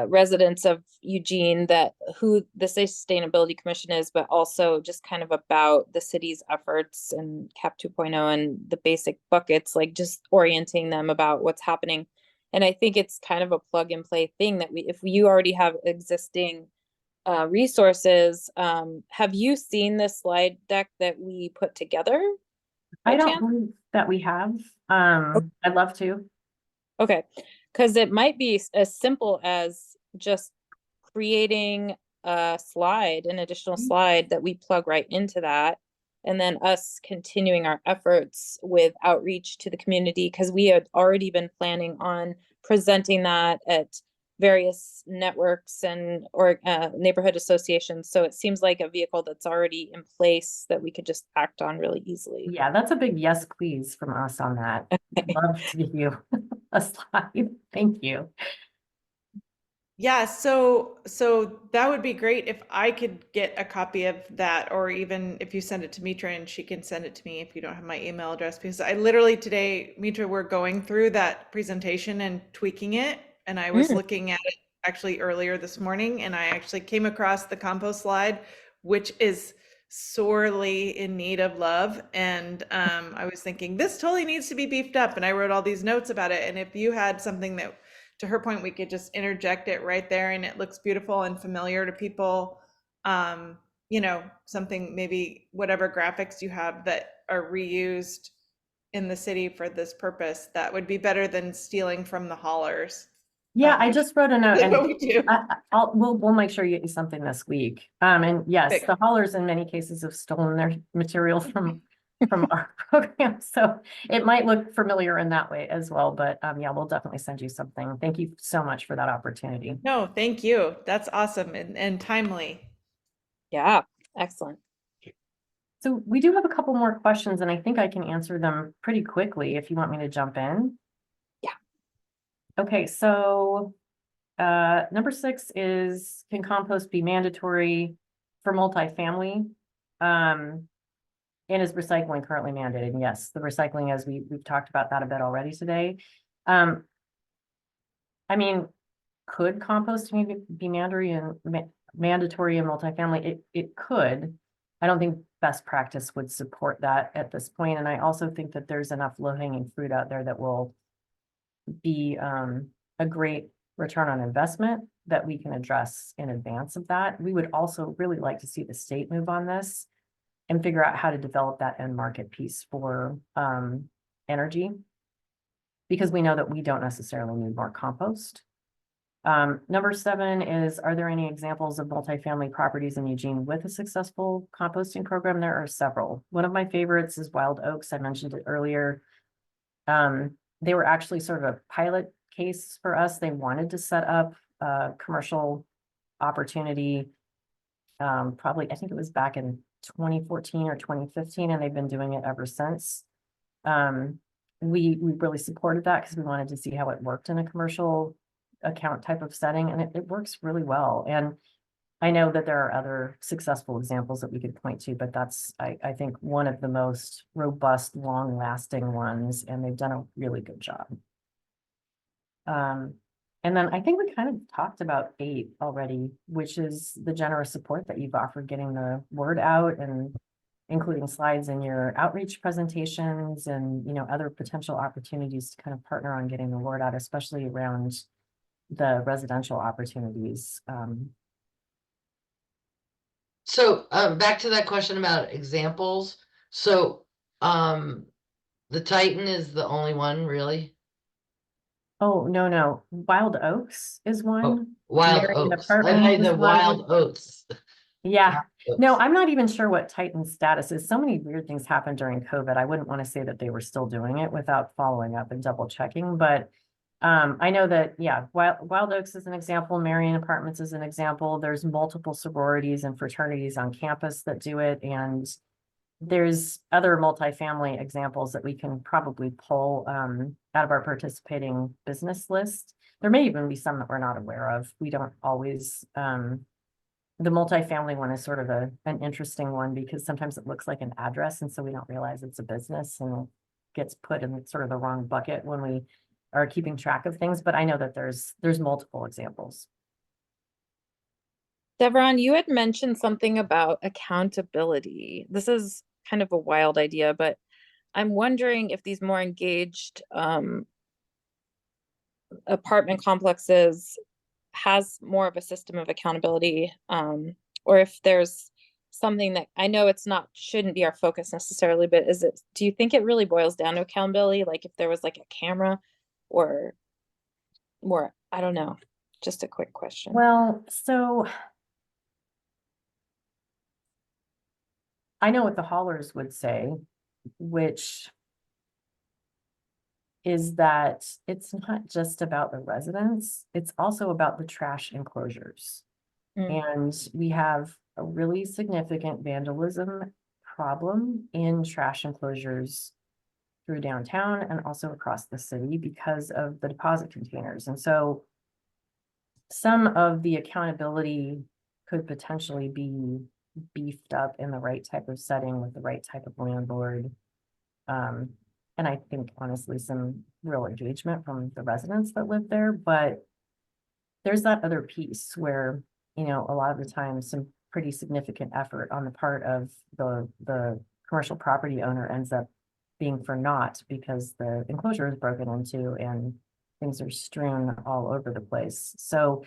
residents of Eugene that who the Sustainability Commission is, but also just kind of about the city's efforts and CAP 2.0 and the basic buckets, like just orienting them about what's happening. And I think it's kind of a plug and play thing that if you already have existing resources, have you seen this slide deck that we put together? I don't believe that we have. I'd love to. Okay, because it might be as simple as just creating an additional slide that we plug right into that. And then us continuing our efforts with outreach to the community, because we had already been planning on presenting that at various networks or neighborhood associations. So it seems like a vehicle that's already in place that we could just act on really easily. Yeah, that's a big yes, please from us on that. I'd love to give you a slide. Thank you. Yeah, so that would be great if I could get a copy of that, or even if you send it to Mitra and she can send it to me if you don't have my email address, because I literally today, Mitra, we're going through that presentation and tweaking it. And I was looking at it actually earlier this morning, and I actually came across the compost slide, which is sorely in need of love. And I was thinking this totally needs to be beefed up, and I wrote all these notes about it. And if you had something that, to her point, we could just interject it right there and it looks beautiful and familiar to people. Something, maybe whatever graphics you have that are reused in the city for this purpose, that would be better than stealing from the haulers. Yeah, I just wrote a note, That's what and we do. we'll make sure you get you something this week. And yes, Big. the haulers in many cases have stolen their material from our program, so it might look familiar in that way as well. But yeah, we'll definitely send you something. Thank you so much for that opportunity. No, thank you. That's awesome and timely. Yeah, excellent. So we do have a couple more questions, and I think I can answer them pretty quickly if you want me to jump in. Yeah. Okay, so number 6 is, can compost be mandatory for multifamily? And is recycling currently mandated? And yes, the recycling, as we've talked about that a bit already today. I mean, could composting be mandatory in multifamily? It could. I don't think best practice would support that at this point. And I also think that there's enough low-hanging fruit out there that will be a great return on investment that we can address in advance of that. We would also really like to see the state move on this. and figure out how to develop that end market piece for energy. Because we know that we don't necessarily need more compost. Number 7 is, are there any examples of multifamily properties in Eugene with a successful composting program? There are several. One of my favorites is Wild Oaks. I mentioned it earlier. They were actually sort of a pilot case for us. They wanted to set up a commercial opportunity. Probably, I think it was back in 2014 or 2015, and they've been doing it ever since. We really supported that because we wanted to see how it worked in a commercial account type of setting, and it works really well. And I know that there are other successful examples that we could point to, but that's, I think, one of the most robust, long-lasting ones, and they've done a really good job. And then I think we kind of talked about 8 already, which is the generous support that you've offered getting the word out and including slides in your outreach presentations and, you know, other potential opportunities to kind of partner on getting the word out, especially around the residential opportunities. So back to that question about examples. So the Titan is the only one, really? Oh, no. Wild Oaks is Oh, one. Wild Marion Oaks. I Apartments was the one. Wild Oats. Yeah. No, Oats. I'm not even sure what Titan's status is. So many weird things happened during COVID. I wouldn't want to say that they were still doing it without following up and double checking, but I know that, yeah, Wild Oaks is an example. Marion Apartments is an example. There's multiple sororities and fraternities on campus that do it. And there's other multifamily examples that we can probably pull out of our participating business list. There may even be some that we're not aware of. We don't always, the multifamily one is sort of an interesting one because sometimes it looks like an address, and so we don't realize it's a business and it gets put in sort of the wrong bucket when we are keeping track of things. But I know that there's multiple examples. Devron, you had mentioned something about accountability. This is kind of a wild idea, but I'm wondering if these more engaged apartment complexes has more of a system of accountability, or if there's something that, I know it's not, shouldn't be our focus necessarily, but do you think it really boils down to accountability? Like if there was like a camera or more, I don't know, just a quick question. Well, so I know what the haulers would say, which is that it's not just about the residents, it's also about the trash enclosures. And we have a really significant vandalism problem in trash enclosures through downtown and also across the city because of the deposit containers. And so some of the accountability could potentially be beefed up in the right type of setting with the right type of landlord. And I think honestly, some real engagement from the residents that live there, but there's that other piece where, you know, a lot of the time, some pretty significant effort on the part of the commercial property owner ends up being for naught because the enclosure is broken into and things are strewn all over the place. So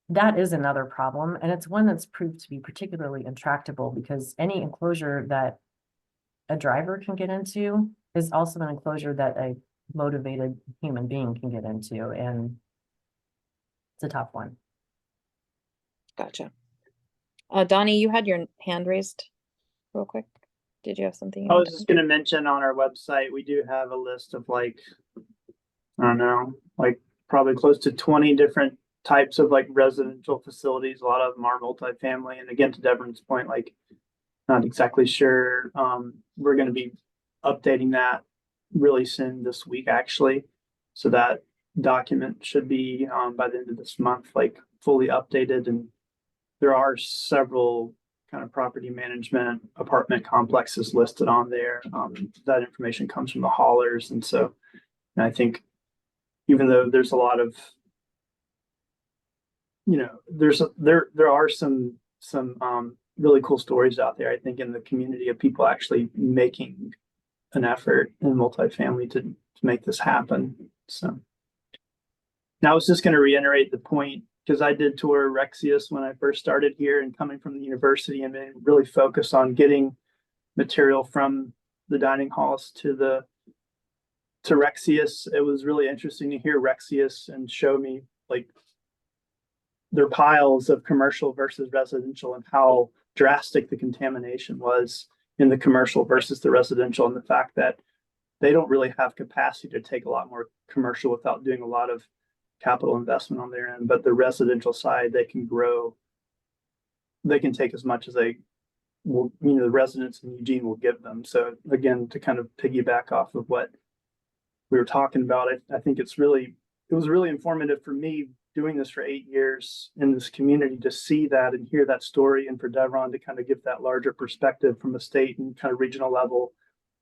that is another problem. And it's one that's proved to be particularly intractable because any enclosure that a driver can get into is also an enclosure that a motivated human being can get into. And it's a tough one. Gotcha. Donnie, you had your hand raised real quick. Did you have something? I was just going to mention on our website, we do have a list of like, I don't know, like probably close to 20 different types of like residential facilities. A lot of them are multifamily. And again, to Devon's point, like not exactly sure. We're going to be updating that really soon this week, actually. So that document should be by the end of this month, like fully updated. And there are several kind of property management apartment complexes listed on there. That information comes from the haulers. And so I think even though there's a lot of, you know, there are some really cool stories out there, I think, in the community of people actually making an effort in multifamily to make this happen. So now I was just going to reiterate the point because I did tour Rexius when I first started here and coming from the university and then really focus on getting material from the dining halls to Rexius. It was really interesting to hear Rexius and show me like their piles of commercial versus residential and how drastic the contamination was in the commercial versus the residential, and the fact that they don't really have capacity to take a lot more commercial without doing a lot of capital investment on their end. But the residential side, they can grow, they can take as much as they will, the residents in Eugene will give them. So again, to kind of piggyback off of what we were talking about, I think it was really informative for me doing this for 8 years in this community to see that and hear that story, and for Devron to kind of give that larger perspective from a state and kind of regional level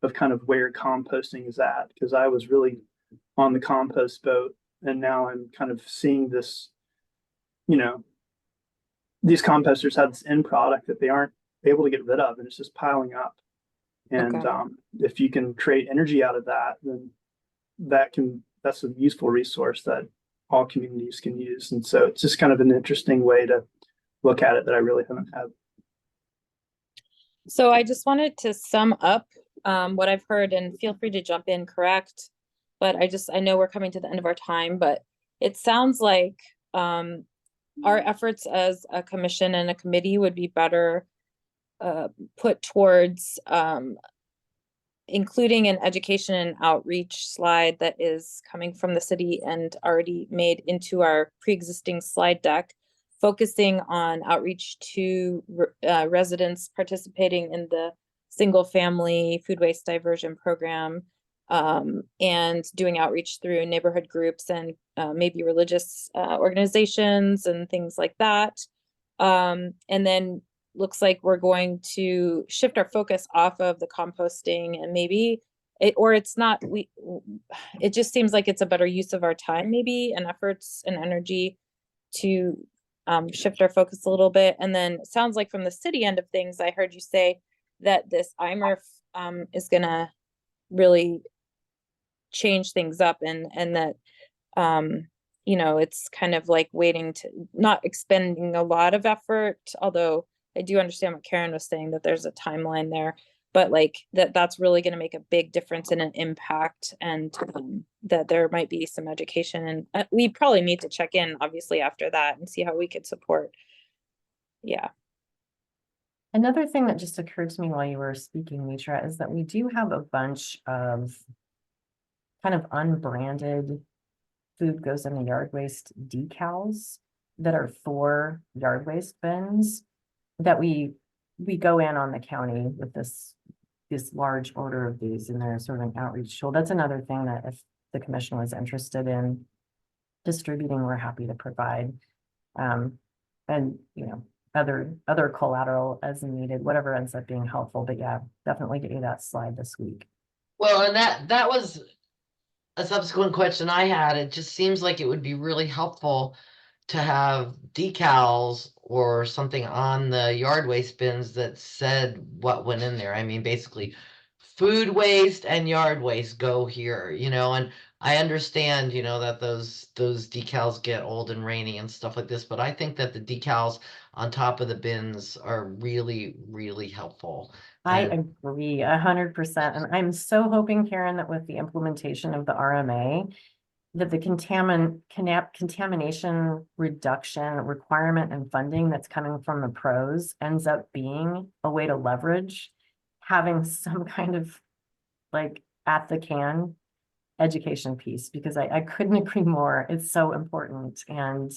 of kind of where composting is at. Because I was really on the compost boat, and now I'm kind of seeing this, these composters have this end product that they aren't able to get rid of, and it's just piling up. And Okay. if you can create energy out of that, then that's a useful resource that all communities can use. And so it's just kind of an interesting way to look at it that I really haven't had. So I just wanted to sum up what I've heard, and feel free to jump in, correct? But I know we're coming to the end of our time, but it sounds like our efforts as a commission and a committee would be better put towards including an education and outreach slide that is coming from the city and already made into our pre-existing slide deck, focusing on outreach to residents participating in the single family food waste diversion program, and doing outreach through neighborhood groups and maybe religious organizations and things like that. And then looks like we're going to shift our focus off of the composting, and maybe it just seems like it's a better use of our time maybe, and efforts and energy to shift our focus a little bit. And then it sounds like from the city end of things, I heard you say that this IMRF is gonna really change things up, and that it's kind of like waiting to not expending a lot of effort, although I do understand what Karen was saying, that there's a timeline there, but like that's really going to make a big difference in an impact, and that there might be some education, and we probably need to check in obviously after that and see how we could support. Yeah. Another thing that just occurred to me while you were speaking, Mitra, is that we do have a bunch of kind of unbranded food goes in the yard waste decals that are for yard waste bins that we go in on the county with this large order of these, and they're sort of an outreach tool. That's another thing that if the commission was interested in distributing, we're happy to provide. And other collateral as needed, whatever ends up being helpful. But yeah, definitely get you that slide this week. Well, and that was a subsequent question I had. It just seems like it would be really helpful to have decals or something on the yard waste bins that said what went in there. I mean, basically, food waste and yard waste go here, and I understand, that those decals get old and rainy and stuff like this, but I think that the decals on top of the bins are really, really helpful. I And agree 100%. And I'm so hoping, Karen, that with the implementation of the RMA, that the contamination reduction requirement and funding that's coming from the pros ends up being a way to leverage having some kind of like at the can education piece, because I couldn't agree more. It's so important. And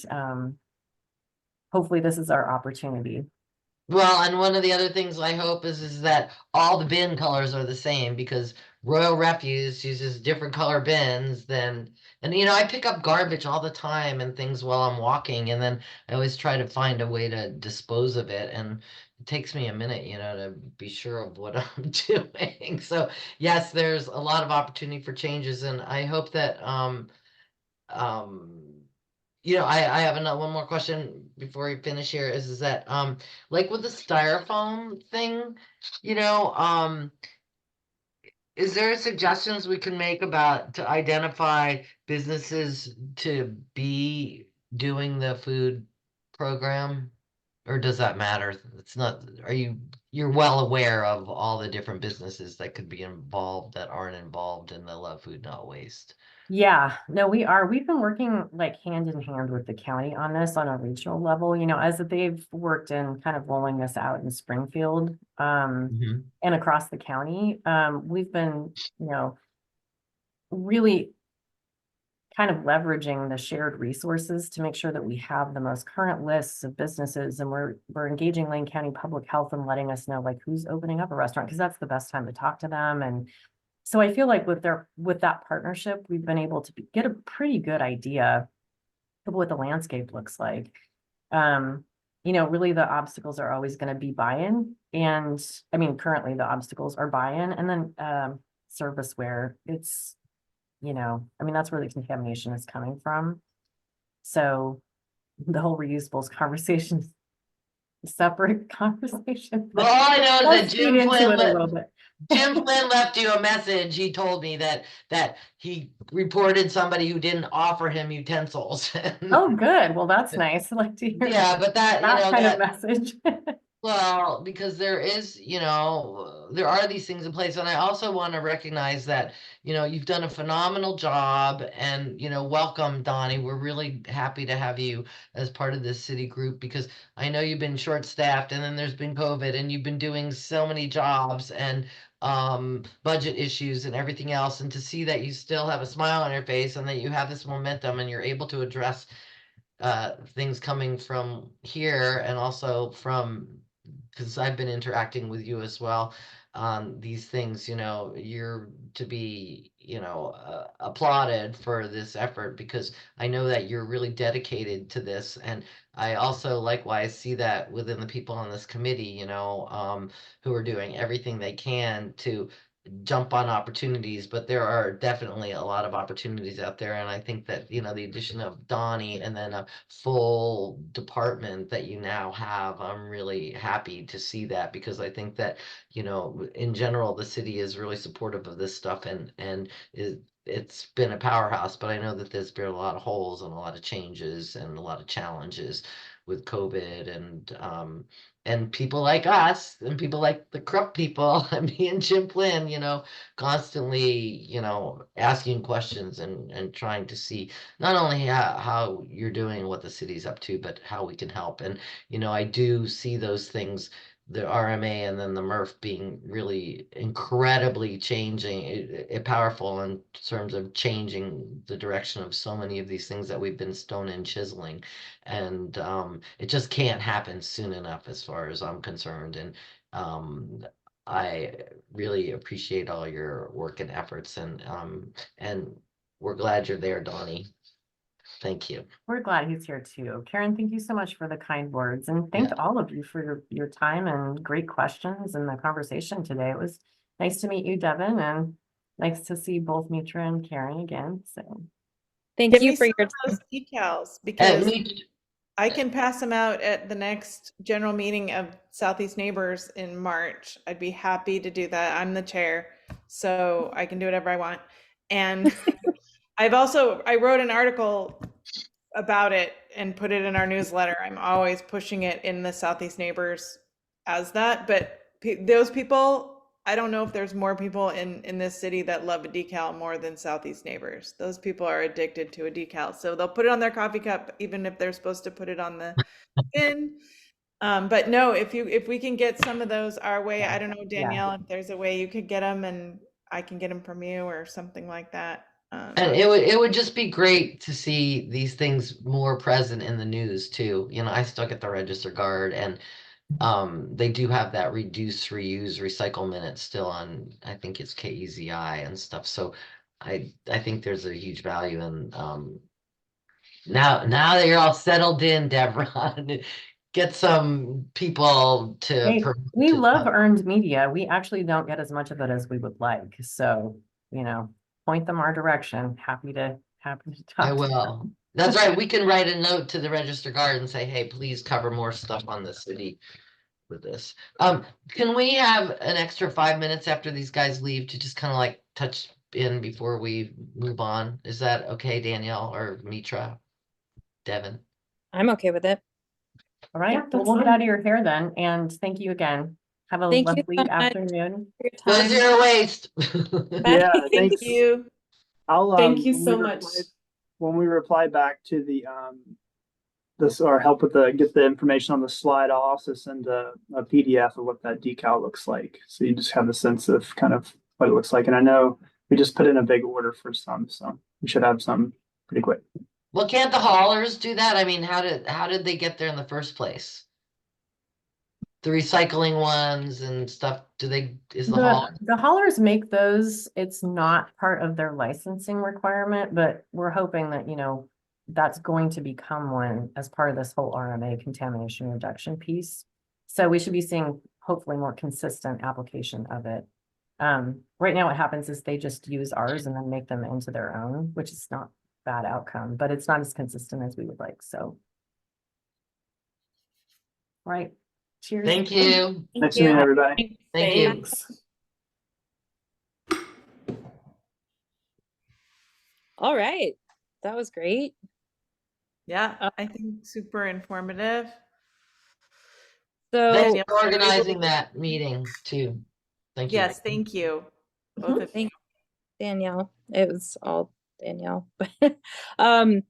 hopefully this is our opportunity. well, and one of the other things I hope is that all the bin colors are the same, because Royal Refuse uses different color bins than, and I pick up garbage all the time and things while I'm walking, and then I always try to find a way to dispose of it, and it takes me a minute, to be sure of what I'm doing. So yes, there's a lot of opportunity for changes, and I hope that um I have one more question before we finish here, is that like with the styrofoam thing, you know, um is there suggestions we can make about to identify businesses to be doing the food program Or does that matter? It's not, you're well aware of all the different businesses that could be involved that aren't involved in the Love Food Not Waste? Yeah, no, we've been working like hand in hand with the county on this on a regional level, as they've worked in kind of rolling this out in Springfield, Mhm. and across the county. We've been, really kind of leveraging the shared resources to make sure that we have the most current lists of businesses, and we're engaging Lane County Public Health and letting us know like who's opening up a restaurant, because that's the best time to talk to them. And so I feel like with that partnership, we've been able to get a pretty good idea of what the landscape looks like. Really the obstacles are always going to be buy-in. And I mean, currently the obstacles are buy-in, and then serviceware. It's, that's where the contamination is coming from. So the whole reusables conversation is a separate conversation. Well, all I know is Let's that feed into it a little bit. Jim Flynn left you a message. He told me that he reported somebody who didn't offer him utensils. Oh, good. Well, that's nice. I like to hear Yeah, but that, that kind of message. well, because there is, there are these things in place. And I also want to recognize that, you've done a phenomenal job, and, welcome, Donnie. We're really happy to have you as part of this city group, because I know you've been short-staffed, and then there's been COVID, and you've been doing so many jobs and budget issues and everything else. And to see that you still have a smile on your face and that you have this momentum and you're able to address things coming from here, and also from, because I've been interacting with you as well on these things, you're to be, applauded for this effort, because I know that you're really dedicated to this. And I also likewise see that within the people on this committee, who are doing everything they can to jump on opportunities. But there are definitely a lot of opportunities out there. And I think that, the addition of Donnie and then a full department that you now have, I'm really happy to see that, because I think that, in general, the city is really supportive of this stuff, and it's been a powerhouse. But I know that there's been a lot of holes and a lot of changes and a lot of challenges with COVID, and people like us and people like the Krupp people and me and Jim Flynn, constantly, asking questions and trying to see not only how you're doing and what the city's up to, but how we can help. And, I do see those things, the RMA and then the MRF, being really incredibly powerful in terms of changing the direction of so many of these things that we've been stone and chiseling. And it just can't happen soon enough, as far as I'm concerned. And I really appreciate all your work and efforts, and we're glad you're there, Donnie. Thank you. We're glad he's here too. Karen, thank you so much for the kind words, and thank all of you for your time and great questions and the conversation today. It was nice to meet you, Devin, and nice to see both Mitra and Karen again. So Thank Give you me for some your of those decals, And because me, I can pass them out at the next general meeting of Southeast Neighbors in March. I'd be happy to do that. I'm the chair, so I can do whatever I want. And I wrote an article about it and put it in our newsletter. I'm always pushing it in the Southeast Neighbors as that. But those people, I don't know if there's more people in this city that love a decal more than Southeast Neighbors. Those people are addicted to a decal. So they'll put it on their coffee cup, even if they're supposed to put it on the bin. But no, if we can get some of those our way, I don't know, Danielle, if there's a way you could get them and I can get them from you or something like that. and it would just be great to see these things more present in the news too. I still get the Register Guard, and they do have that reduce, reuse, recycle minute still on, I think it's KEZI and stuff. So I think there's a huge value in now that you're all settled in, Deborah, get some people hey, to we love earned media. We actually don't get as much of it as we would like. So, point them our direction. Happy to talk. I will. That's right. We can write a note to the Register Guard and say, hey, please cover more stuff on the city with this. Can we have an extra 5 minutes after these guys leave to just kind of like touch in before we move on? Is that okay, Danielle or Mitra? Devin? I'm okay with it. All right, Yeah, well, that's we'll get fine. out of your hair then, and thank you again. Have a Thank you lovely so much afternoon. for your Go time. zero waste. Yeah, Thank thanks. you. I'll, Thank you when so we much. when we reply back to the, this, or help with get the information on the slide, I'll also send a PDF of what that decal looks like. So you just have a sense of kind of what it looks like. And I know we just put in a big order for some, so we should have some pretty quick. Well, can't the haulers do that? I mean, how did they get there in the first place? The recycling ones and stuff, is the haul? The haulers make those, it's not part of their licensing requirement, but we're hoping that, that's going to become one as part of this whole RMA contamination reduction piece. So we should be seeing hopefully more consistent application of it. Right now what happens is they just use ours and then make them into their own, which is not bad outcome, but it's not as consistent as we would like, so. Right, cheers. Thank you. Nice to meet everybody. Thank you. Thanks. All right. That was great. Yeah, I think super informative. So Thanks Danielle, for organizing that meeting too. Thank you. yes, thank you. Both of you. Danielle, it was all Danielle. um,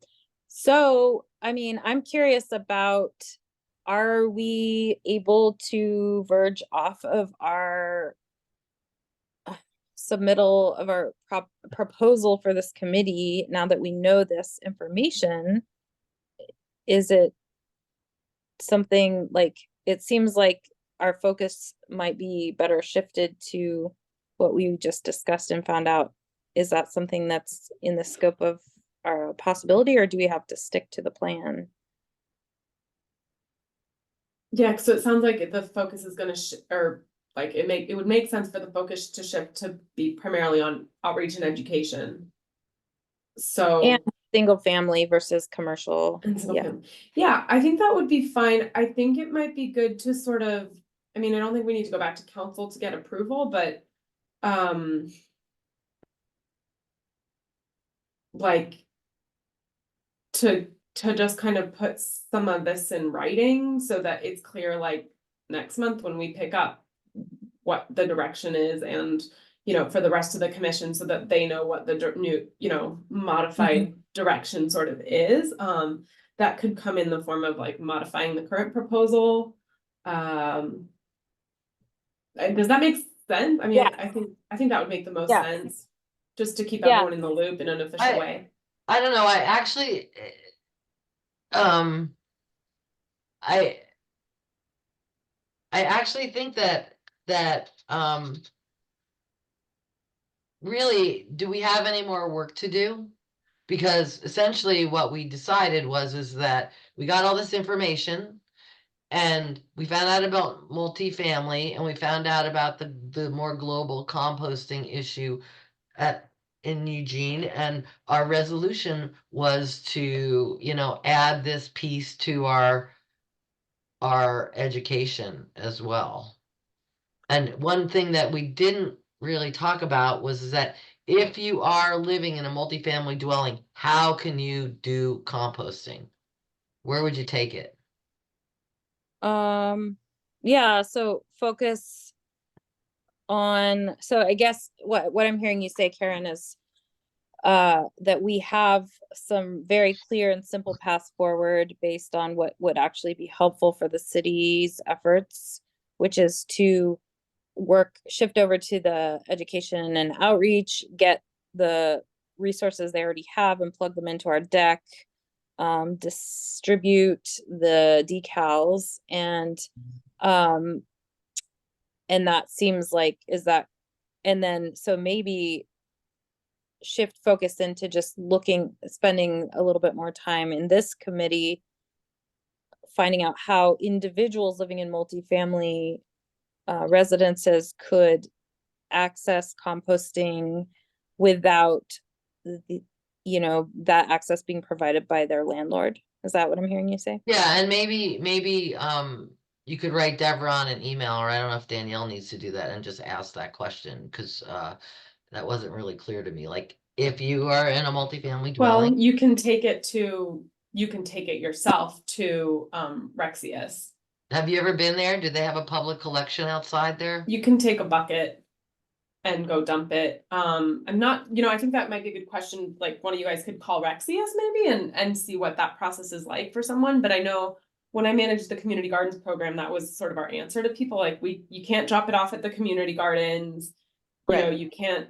so I mean, I'm curious about, are we able to verge off of our submittal of our proposal for this committee now that we know this information? Is it something like, it seems like our focus might be better shifted to what we just discussed and found out? Is that something that's in the scope of our possibility, or do we have to stick to the plan? Yeah, so it sounds like the focus is gonna or like it would make sense for the focus to shift to be primarily on outreach and education. So And single family versus commercial. and so, Yeah. yeah, I think that would be fine. I think it might be good to sort of, I mean, I don't think we need to go back to council to get approval, but like to just kind of put some of this in writing so that it's clear, like next month when we pick up what the direction is, and for the rest of the commission, so that they know what the new modified direction sort of is. That could come in the form of like modifying the current proposal. Does that make sense? I mean, Yeah. I think that would make the most Yeah. sense, just to keep Yeah. everyone in the loop in an official way. I don't know. I actually, I actually think that really, do we have any more work to do? Because essentially what we decided is that we got all this information and we found out about multifamily, and we found out about the more global composting issue in Eugene, and our resolution was to, add this piece to our education as well. And one thing that we didn't really talk about was that if you are living in a multifamily dwelling, how can you do composting? Where would you take it? Yeah, so focus on, so I guess what I'm hearing you say, Karen, is that we have some very clear and simple paths forward based on what would actually be helpful for the city's efforts, which is to shift over to the education and outreach, get the resources they already have and plug them into our deck, distribute the decals, and that seems like, and then so maybe shift focus into just spending a little bit more time in this committee, finding out how individuals living in multifamily residences could access composting without that access being provided by their landlord. Is that what I'm hearing you say? Yeah, and maybe you could write Deborah an email, or I don't know if Danielle needs to do that, and just ask that question, because that wasn't really clear to me. Like, if you are in a multifamily Well, dwelling, you can take it to you can take it yourself to, Rexius. Have you ever been there? Do they have a public collection outside there? You can take a bucket and go dump it. I'm not, I think that might be a good question, like one of you guys could call Rexius maybe and see what that process is like for someone, but I know when I managed the community gardens program, that was sort of our answer to people, like you can't drop it off at the community gardens. Right. You can't,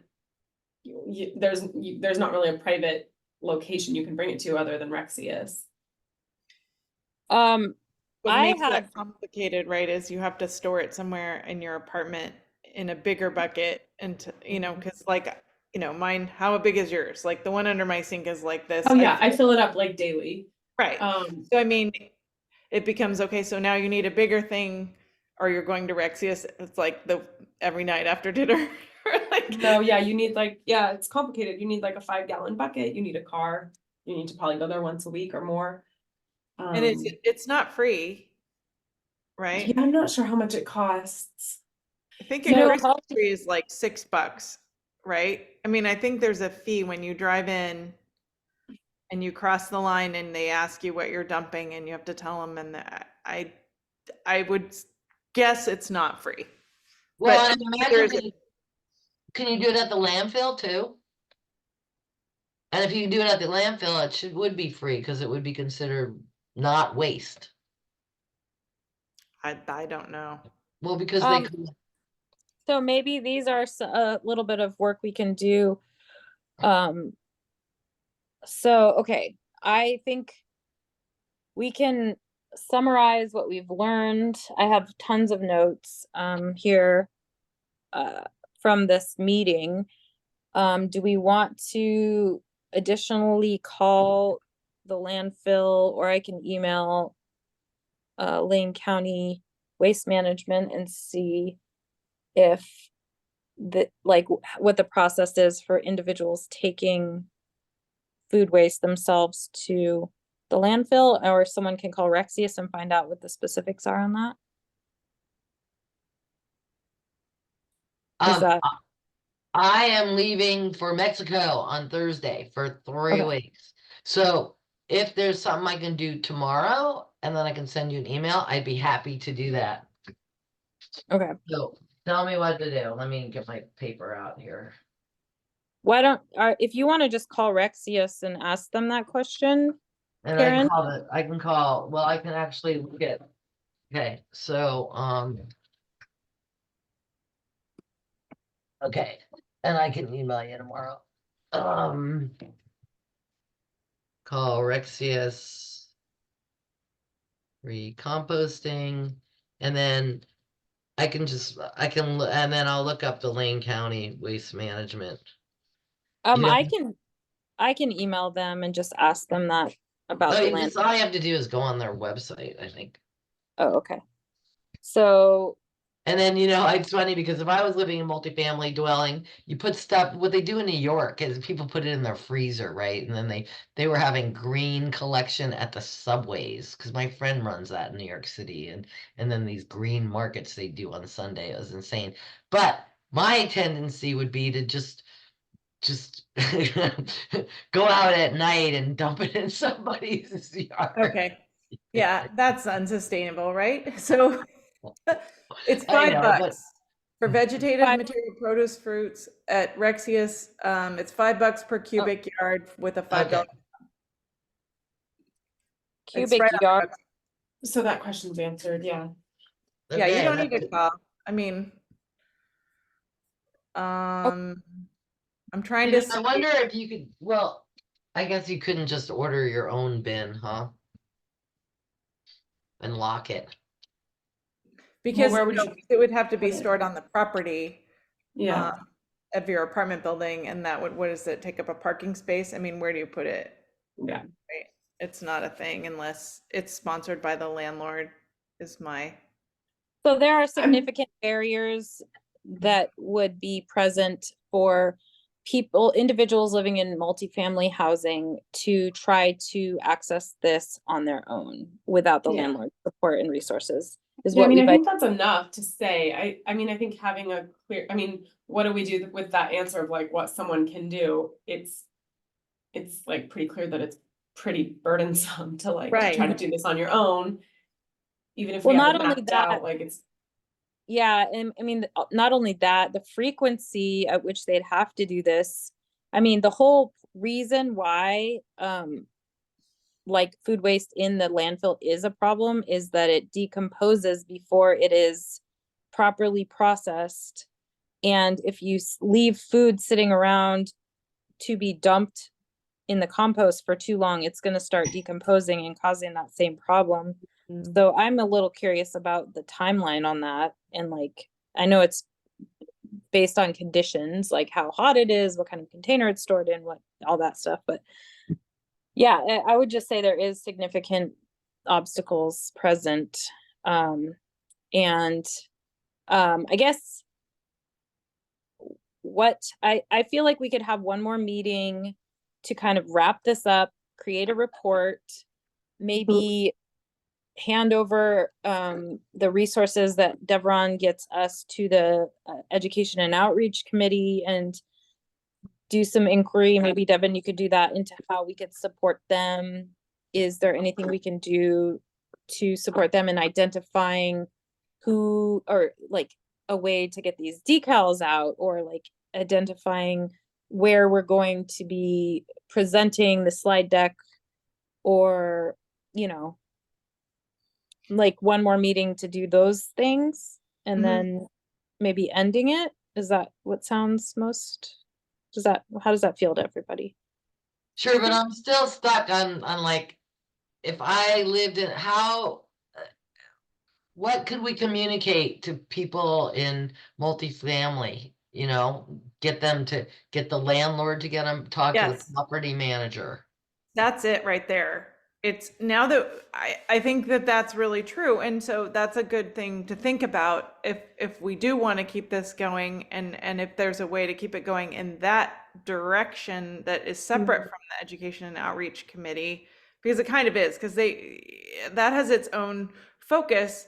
there's not really a private location you can bring it to other than Rexius. What I makes have, that complicated, right, is you have to store it somewhere in your apartment in a bigger bucket and, because like, mine, how big is yours? Like the one under my sink is like this. Oh yeah, I fill it up like daily. Right. So I mean, it becomes, okay, so now you need a bigger thing or you're going to Rexius. It's like every night after dinner. Like, No, yeah, you need it's complicated. You need like a 5-gallon bucket, you need a car, you need to probably go there once a week or more. and it's not free, right? Yeah, I'm not sure how much it costs. I think You a know, Christmas tree is like $6, right? I mean, I think there's a fee when you drive in and you cross the line and they ask you what you're dumping and you have to tell them, and I would guess it's not free. Well, But and there imagine, is can you do it at the landfill too? And if you do it at the landfill, it would be free because it would be considered not waste. I don't know. Well, because Um, they, so maybe these are a little bit of work we can do. So, okay, I think we can summarize what we've learned. I have tons of notes here from this meeting. Do we want to additionally call the landfill, or I can email Lane County Waste Management and see if what the process is for individuals taking food waste themselves to the landfill, or someone can call Rexius and find out what the specifics are on that. Is that I am leaving for Mexico on Thursday for 3 Okay. weeks. So if there's something I can do tomorrow and then I can send you an email, I'd be happy to do that. okay? So tell me what to do. Let me get my paper out here. Why don't if you want to just call Rexius and ask them that question, And Karen? I can call, well, I can actually look at, okay, so, okay, and I can email you tomorrow. Call Rexius recomposting, and then and then I'll look up the Lane County Waste Management. You know- I can email them and just ask them that about the land. All I have to do is go on their website, I think. Oh, okay. So And then, it's funny because if I was living in a multifamily dwelling, you put stuff, what they do in New York is people put it in their freezer, right? And then they were having green collection at the subways, because my friend runs that in New York City, and then these green markets they do on Sunday. It was insane. But my tendency would be to just go out at night and dump it in somebody's yard. Okay. Yeah, that's unsustainable, right? So it's I know, $5 but- for vegetative Five- material, produce, fruits at Rexius. It's $5 per cubic yard with a $5. Okay. It's cubic right on the yard. website. So that question's answered, yeah. Yeah, you Okay, don't that- need to call. I mean, I'm trying to I wonder if you could, well, I guess you couldn't just order your own bin, huh? And lock it. because where would you it would have to be put it? stored on the property Yeah, of your apartment building, and that would, what does it take up a parking space? I mean, where do you put it? yeah. Right. It's not a thing unless it's sponsored by the landlord, is my. So there are significant barriers that would be present for individuals living in multifamily housing to try to access this on their own without the Yeah. landlord support and resources. Is Yeah, I what mean, I we've think that's enough to say. I mean, I think having a clear, what do we do with that answer of like what someone can do? It's like pretty clear that it's pretty burdensome to like Right. try to do this on your own. Even if Well, we have not it only mapped that, out, like it's, yeah, and I mean, not only that, the frequency at which they'd have to do this. I mean, the whole reason why, like food waste in the landfill is a problem is that it decomposes before it is properly processed. And if you leave food sitting around to be dumped in the compost for too long, it's going to start decomposing and causing that same problem. So I'm a little curious about the timeline on that. And like, I know it's based on conditions, like how hot it is, what kind of container it's stored in, what all that stuff. But yeah, I would just say there is significant obstacles present. And I guess what I feel like we could have one more meeting to kind of wrap this up, create a report, maybe hand over the resources that Devron gets us to the Education and Outreach Committee and do some inquiry. Maybe Devin, you could do that into how we could support them. Is there anything we can do to support them in identifying who, or like a way to get these decals out, or like identifying where we're going to be presenting the slide deck, or, you know, like one more meeting to do those things and Mhm. then maybe ending it? Is that what sounds most, how does that feel to everybody? Sure, but I'm still stuck on like, if I lived in what could we communicate to people in multifamily? You know, get the landlord to get them, talk to the Yes. property manager. That's it right there. It's now that I think that that's really true. And so that's a good thing to think about if we do want to keep this going, and if there's a way to keep it going in that direction that is separate from the Education and Outreach Committee, because it kind of is, because that has its own focus,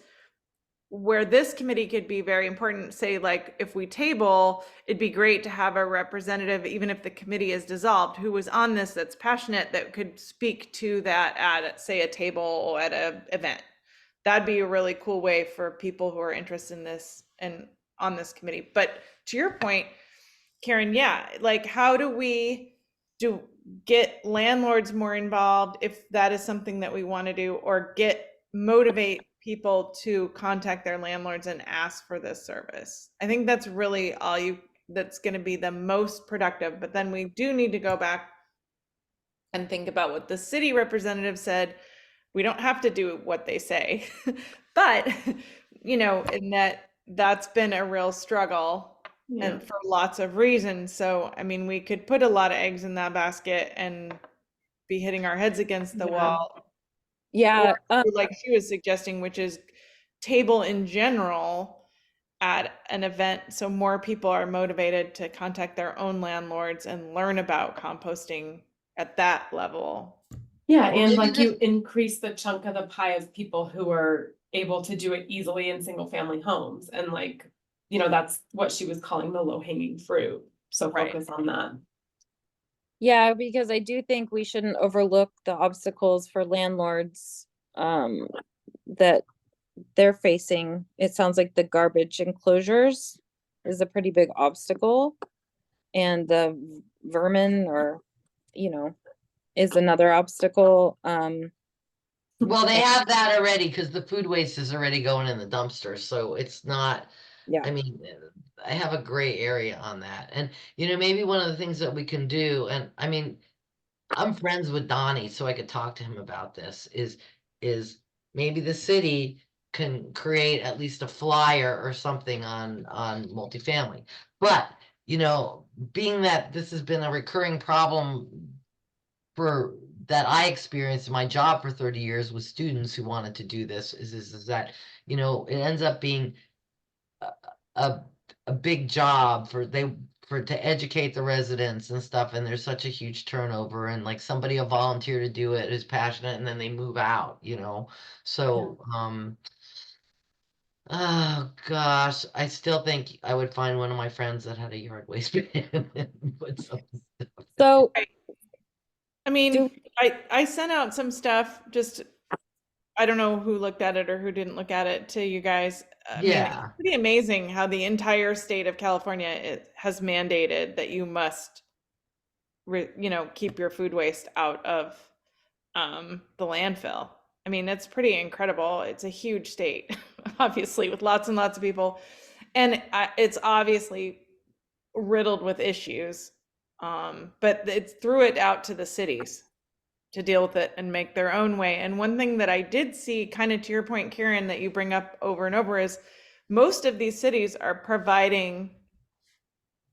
where this committee could be very important. Say, like, if we table, it'd be great to have a representative, even if the committee is dissolved, who was on this, that's passionate, that could speak to that at, say, a table or at a event. That'd be a really cool way for people who are interested in this and on this committee. But to your point, Karen, yeah, like, how do we get landlords more involved, if that is something that we want to do, or motivate people to contact their landlords and ask for this service? I think that's really that's going to be the most productive. But then we do need to go back and think about what the city representative said. We don't have to do what they say, but in that's been a real struggle, yeah. and for lots of reasons. So, I mean, we could put a lot of eggs in that basket and be hitting our heads against the Yeah. wall. Yeah, Or like she was suggesting, which is table in general at an event, so more people are motivated to contact their own landlords and learn about composting at that level. Yeah, Well, and maybe like this- you increase the chunk of the pie of people who are able to do it easily in single family homes. And like, that's what she was calling the low hanging fruit. So Right. focus on that. yeah, because I do think we shouldn't overlook the obstacles for landlords that they're facing. It sounds like the garbage enclosures is a pretty big obstacle, and the vermin, or is another obstacle. Well, they have that already because the food waste is already going in the dumpster, so it's not. Yeah. I mean, I have a gray area on that, and maybe one of the things that we can do, and I mean, I'm friends with Donnie, so I could talk to him about this. Is maybe the city can create at least a flyer or something on multifamily, but being that this has been a recurring problem for that I experienced in my job for 30 years with students who wanted to do this, is that it ends up being a a big job to educate the residents and stuff, and there's such a huge turnover, and like somebody will volunteer to do it who's passionate, and then they move out. So oh gosh, I still think I would find one of my friends that had a yard waste bin and put some stuff. So I mean, I sent out some stuff, just, I don't know who looked at it or who didn't look at it to you guys. I mean, it's Yeah. pretty amazing how the entire state of California has mandated that you must, keep your food waste out of the landfill. I mean, it's pretty incredible. It's a huge state, obviously, with lots and lots of people. And it's obviously riddled with issues. But it threw it out to the cities to deal with it and make their own way. And one thing that I did see, kind of to your point, Karen, that you bring up over and over, is most of these cities are providing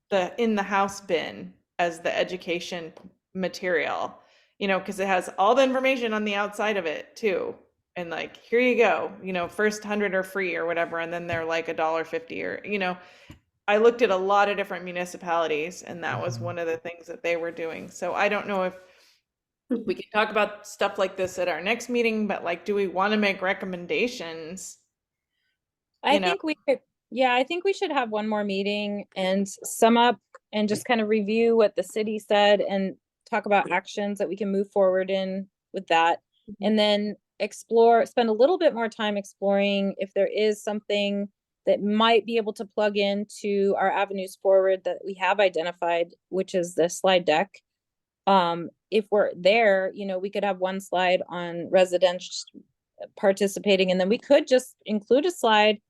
the in the house bin as the education material, because it has all the information on the outside of it too. And like, here you go, first 100 are free or whatever, and then they're like $1.50 or, I looked at a lot of different municipalities, and that was Mhm. one of the things that they were doing. So I don't know if we can talk about stuff like this at our next meeting, but like, do we want to make recommendations? I think we could, yeah, I think we should have one more meeting and sum up and just kind of review what the city said and talk about actions that we can move forward in with that. And then spend a little bit more time exploring if there is something that might be able to plug into our avenues forward that we have identified, which is the slide deck. If we're there, we could have one slide on residential participating, and then we could just include a slide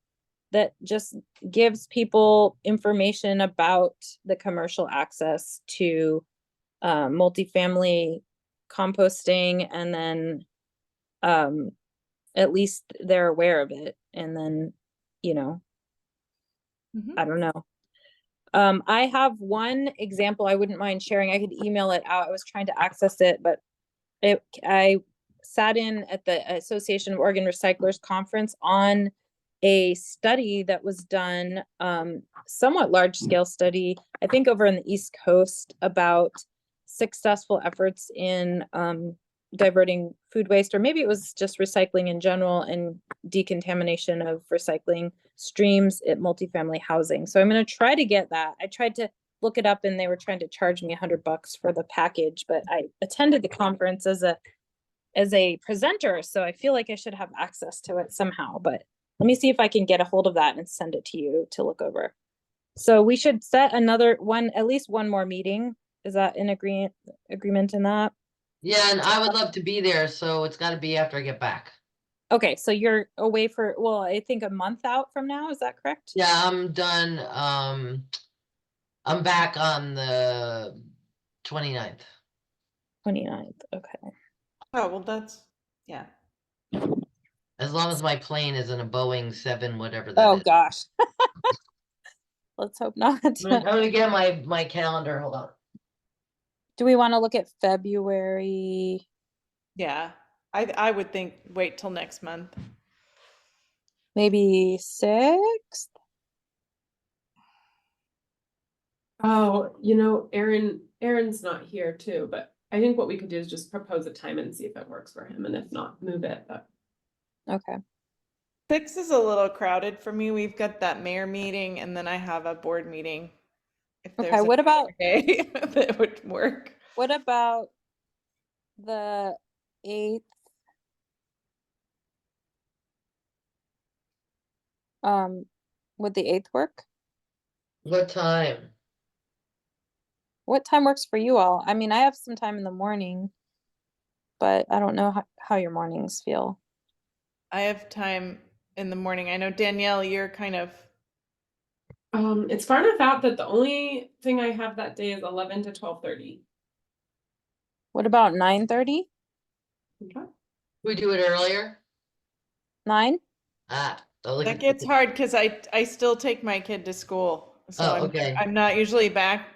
that just gives people information about the commercial access to multifamily composting, and then at least they're aware of it. And then, I don't know. I have one example I wouldn't mind sharing. I could email it out. I was trying to access it, but I sat in at the Association of Oregon Recyclers conference on a study that was done, somewhat large scale study, I think over in the East Coast, about successful efforts in diverting food waste, or maybe it was just recycling in general and decontamination of recycling streams at multifamily housing. So I'm going to try to get that. I tried to look it up and they were trying to charge me $100 for the package, but I attended the conference as a presenter, so I feel like I should have access to it somehow. But let me see if I can get a hold of that and send it to you to look over. So we should set another one, at least one more meeting. Is that an agreement in that? Yeah, and I would love to be there, so it's got to be after I get back. Okay, so you're away for, well, I think a month out from now, is that correct? Yeah, I'm done. I'm back on the 29th. 29th, okay. Oh, well, that's, yeah. As long as my plane is in a Boeing 7, whatever that Oh, is. gosh. Let's hope not. I'm gonna get my calendar. Hold on. Do we want to look at February? Yeah. I would think wait till next month. Maybe 6th? Oh, Aaron's not here too, but I think what we could do is just propose a time and see if it works for him, and if not, move it, but. Okay. 6 is a little crowded for me. We've got that mayor meeting and then I have a board meeting. If Okay, there's what about day that would work. What about the 8th? Would the 8th work? What time? What time works for you all? I mean, I have some time in the morning, but I don't know how your mornings feel. I have time in the morning. I know Danielle, you're kind of, It's far enough out that the only thing I have that day is 11 to 12:30. What about 9:30? Okay. We do it earlier? 9? Look that at gets hard because I still take my kid to school. So Oh, okay. I'm not usually back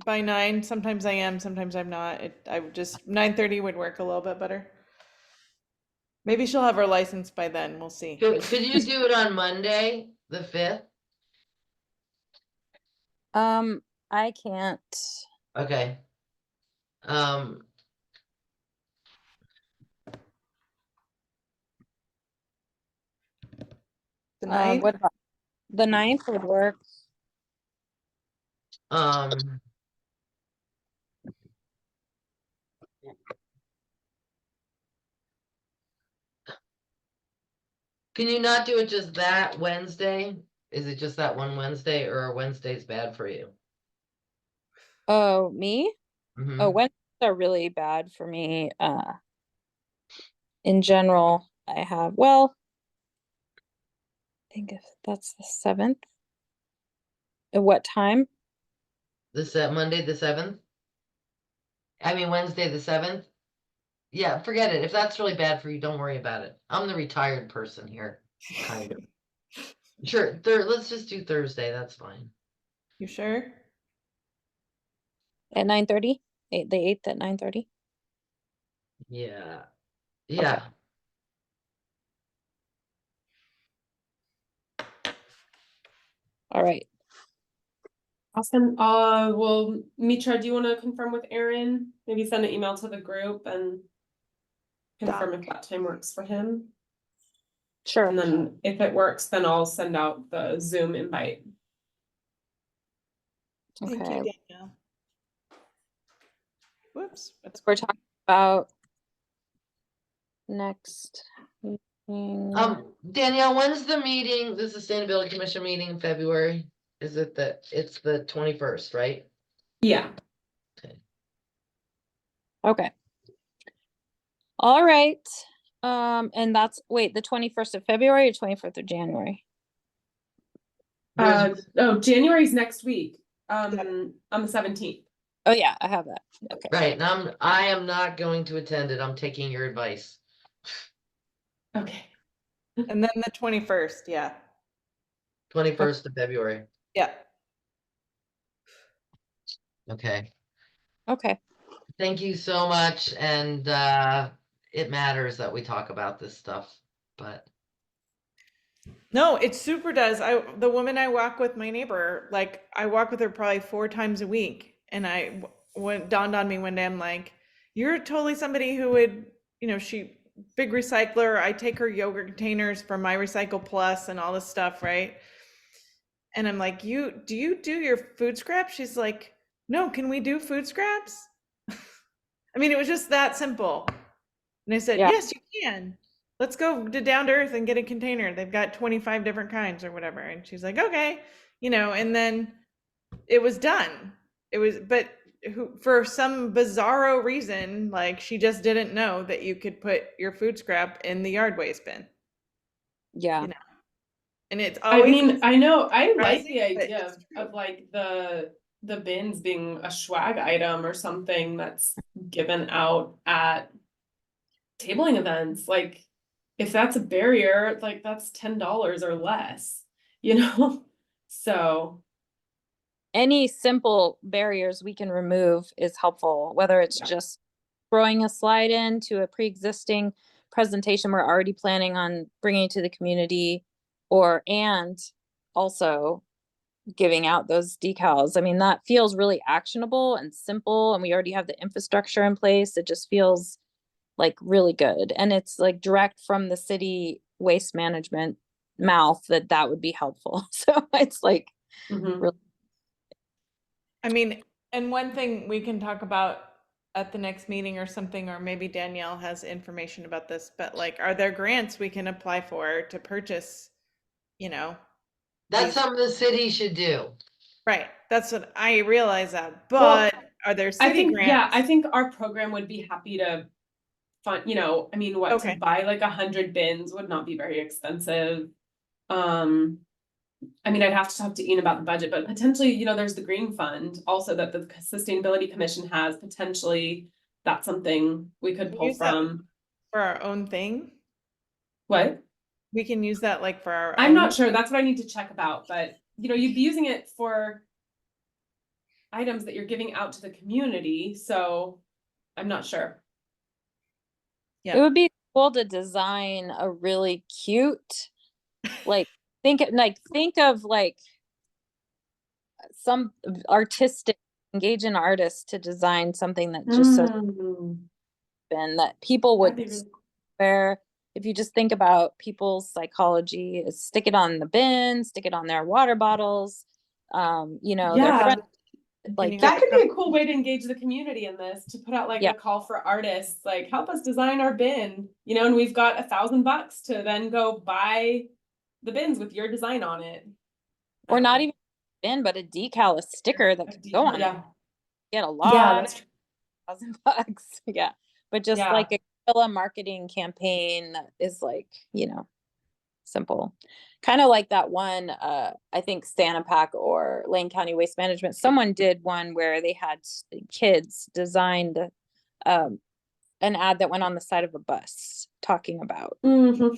by 9. Sometimes I am, sometimes I'm not. I would just 9:30 would work a little bit better. Maybe she'll have her license by then. We'll see. Could you do it on Monday, the 5th? I can't. Okay. The 9th? What about the 9th would work? Um, Can you not do it just that Wednesday? Is it just that one Wednesday, or are Wednesdays bad for you? Oh, me? Oh, Mhm. Wednesdays are really bad for me. In general, I have, well, I think if that's the 7th. At what time? Monday the 7th? I mean, Wednesday the 7th? Yeah, forget it. If that's really bad for you, don't worry about it. I'm the retired person here, kind of. Sure, let's just do Thursday. That's fine. You sure? At 9:30? The 8th at 9:30? Yeah. Yeah. All right. Awesome. Well, Mitra, do you want to confirm with Aaron? Maybe send an email to the group and confirm if that time works for him. Sure. And then if it works, then I'll send out the Zoom invite. Thank you, Okay. Danielle. Whoops. That's We're talking about next meeting. Danielle, when's the meeting, the Sustainability Commission meeting in February? Is it it's the 21st, right? Yeah. Okay. All right. And that's, wait, the 21st of February or 24th of January? January's next week. On the 17th. Oh yeah, I have that. Okay. Right, and I am not going to attend it. I'm taking your advice. Okay. And then the 21st, yeah. 21st of February. Yeah. Okay. Okay. Thank you so much, and it matters that we talk about this stuff, but No, it super does. The woman I walk with, my neighbor, like I walk with her probably 4 times a week. And when dawned on me one day, I'm like, you're totally somebody who would, she big recycler. I take her yogurt containers from my Recycle Plus and all this stuff, right? And I'm like, do you do your food scraps? She's like, no, can we do food scraps? I mean, it was just that simple. And I said, Yeah. yes, you can. Let's go to Down to Earth and get a container. They've got 25 different kinds or whatever. And she's like, okay, and then it was done. But for some bizarro reason, like she just didn't know that you could put your food scrap in the yard waste bin. Yeah. And it's I always mean, I know, I like surprising, the but idea it's true. of like the bins being a swag item or something that's given out at tabling events. Like, if that's a barrier, like that's $10 or less, you know? So, Any simple barriers we can remove is helpful, whether it's Yeah. just throwing a slide into a pre-existing presentation we're already planning on bringing to the community, and also giving out those decals. I mean, that feels really actionable and simple, and we already have the infrastructure in place. It just feels like really good. And it's like direct from the city waste management mouth that would be helpful. So it's like, mhm. really, I mean, and one thing we can talk about at the next meeting or something, or maybe Danielle has information about this, but like, are there grants we can apply for to purchase, that's these- something the city should do. right? That's what I realize that, Well, but are there I city think, yeah, grants? I think our program would be happy to fund, I mean, to Okay. buy like 100 bins would not be very expensive. I mean, I'd have to talk to Ian about the budget, but potentially, there's the Green Fund also that the Sustainability Commission has. Potentially, that's something we could We pull use that from. for our own thing. What? We can use that like for our I'm own. not sure. That's what I need to check about. But, you'd be using it for items that you're giving out to the community. So I'm not sure. it would be cool to design a really cute, like think of like some artistic, engage an artist to design something that just says bin that people would That'd be really cool. wear. If you just think about people's psychology, stick it on the bin, stick it on their water bottles, their Yeah. friend like you That get could be a cool way to engage the community in this, to put out like Yeah. a call for artists, like help us design our bin, you know, and we've got $1,000 to then go buy the bins with your design on it. or not even bin, but a decal, a sticker that could go on it. Yeah, Get a yeah, lot that's of $1,000. Yeah. But just Yeah. like a guerrilla marketing campaign that is like, simple. Kind of like that one, I think Santa Pack or Lane County Waste Management, someone did one where they had kids designed um, an ad that went on the side of a bus talking about Mhm.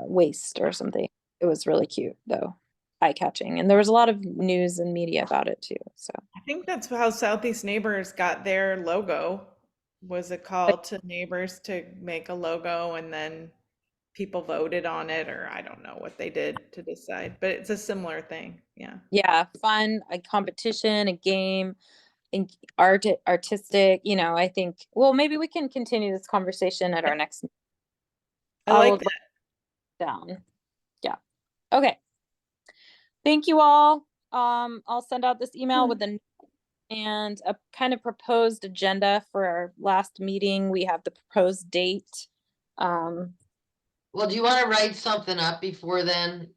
waste or something. It was really cute though, eye-catching, and there was a lot of news and media about it too. So I think that's how Southeast Neighbors got their logo, was a call to neighbors to make a logo, and then people voted on it, or I don't know what they did to decide, but it's a similar thing. Yeah. yeah, fun, a competition, a game, and artistic. I think. Well, maybe we can continue this conversation at our next. I like will that. write down. Yeah. Okay. Thank you all. I'll send out this email with and a kind of proposed agenda for our last meeting. We have the proposed date. Well, do you want to write something up before then?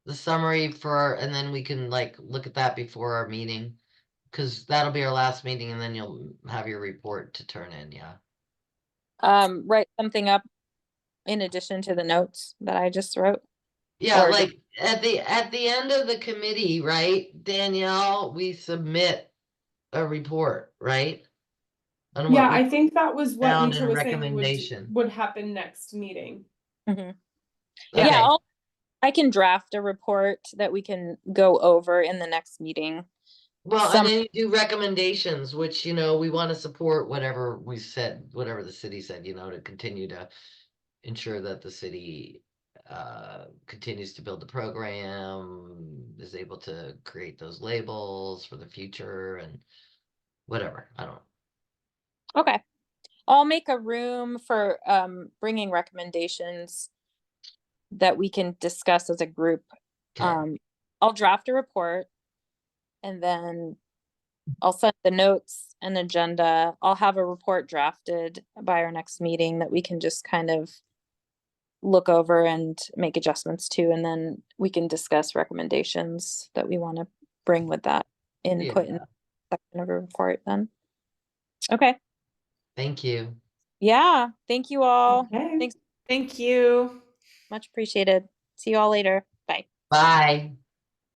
The summary and then we can like look at that before our meeting. Cause that'll be our last meeting and then you'll have your report to turn in, yeah. Write something up in addition to the notes that I just wrote. Yeah, Or like at the end of the committee, right, Danielle, we submit a report, right? On Yeah, what we I think that was what found Mitra in was saying recommendation. would happen next meeting. Mhm. Okay. Yeah, I can draft a report that we can go over in the next meeting. Well, Some- and then you do recommendations, which, we want to support whatever we said, whatever the city said, to continue to ensure that the city continues to build the program, is able to create those labels for the future and whatever. I don't. Okay. I'll make a room for bringing recommendations that we can discuss as a group. Okay. I'll draft a report and then I'll send the notes and agenda. I'll have a report drafted by our next meeting that we can just kind of look over and make adjustments to, and then we can discuss recommendations that we want to bring with that input in Yeah. the section of a report then. Okay. Thank you. Yeah. Thank you all. Okay. Thanks. Thank you. Much appreciated. See you all later. Bye. Bye.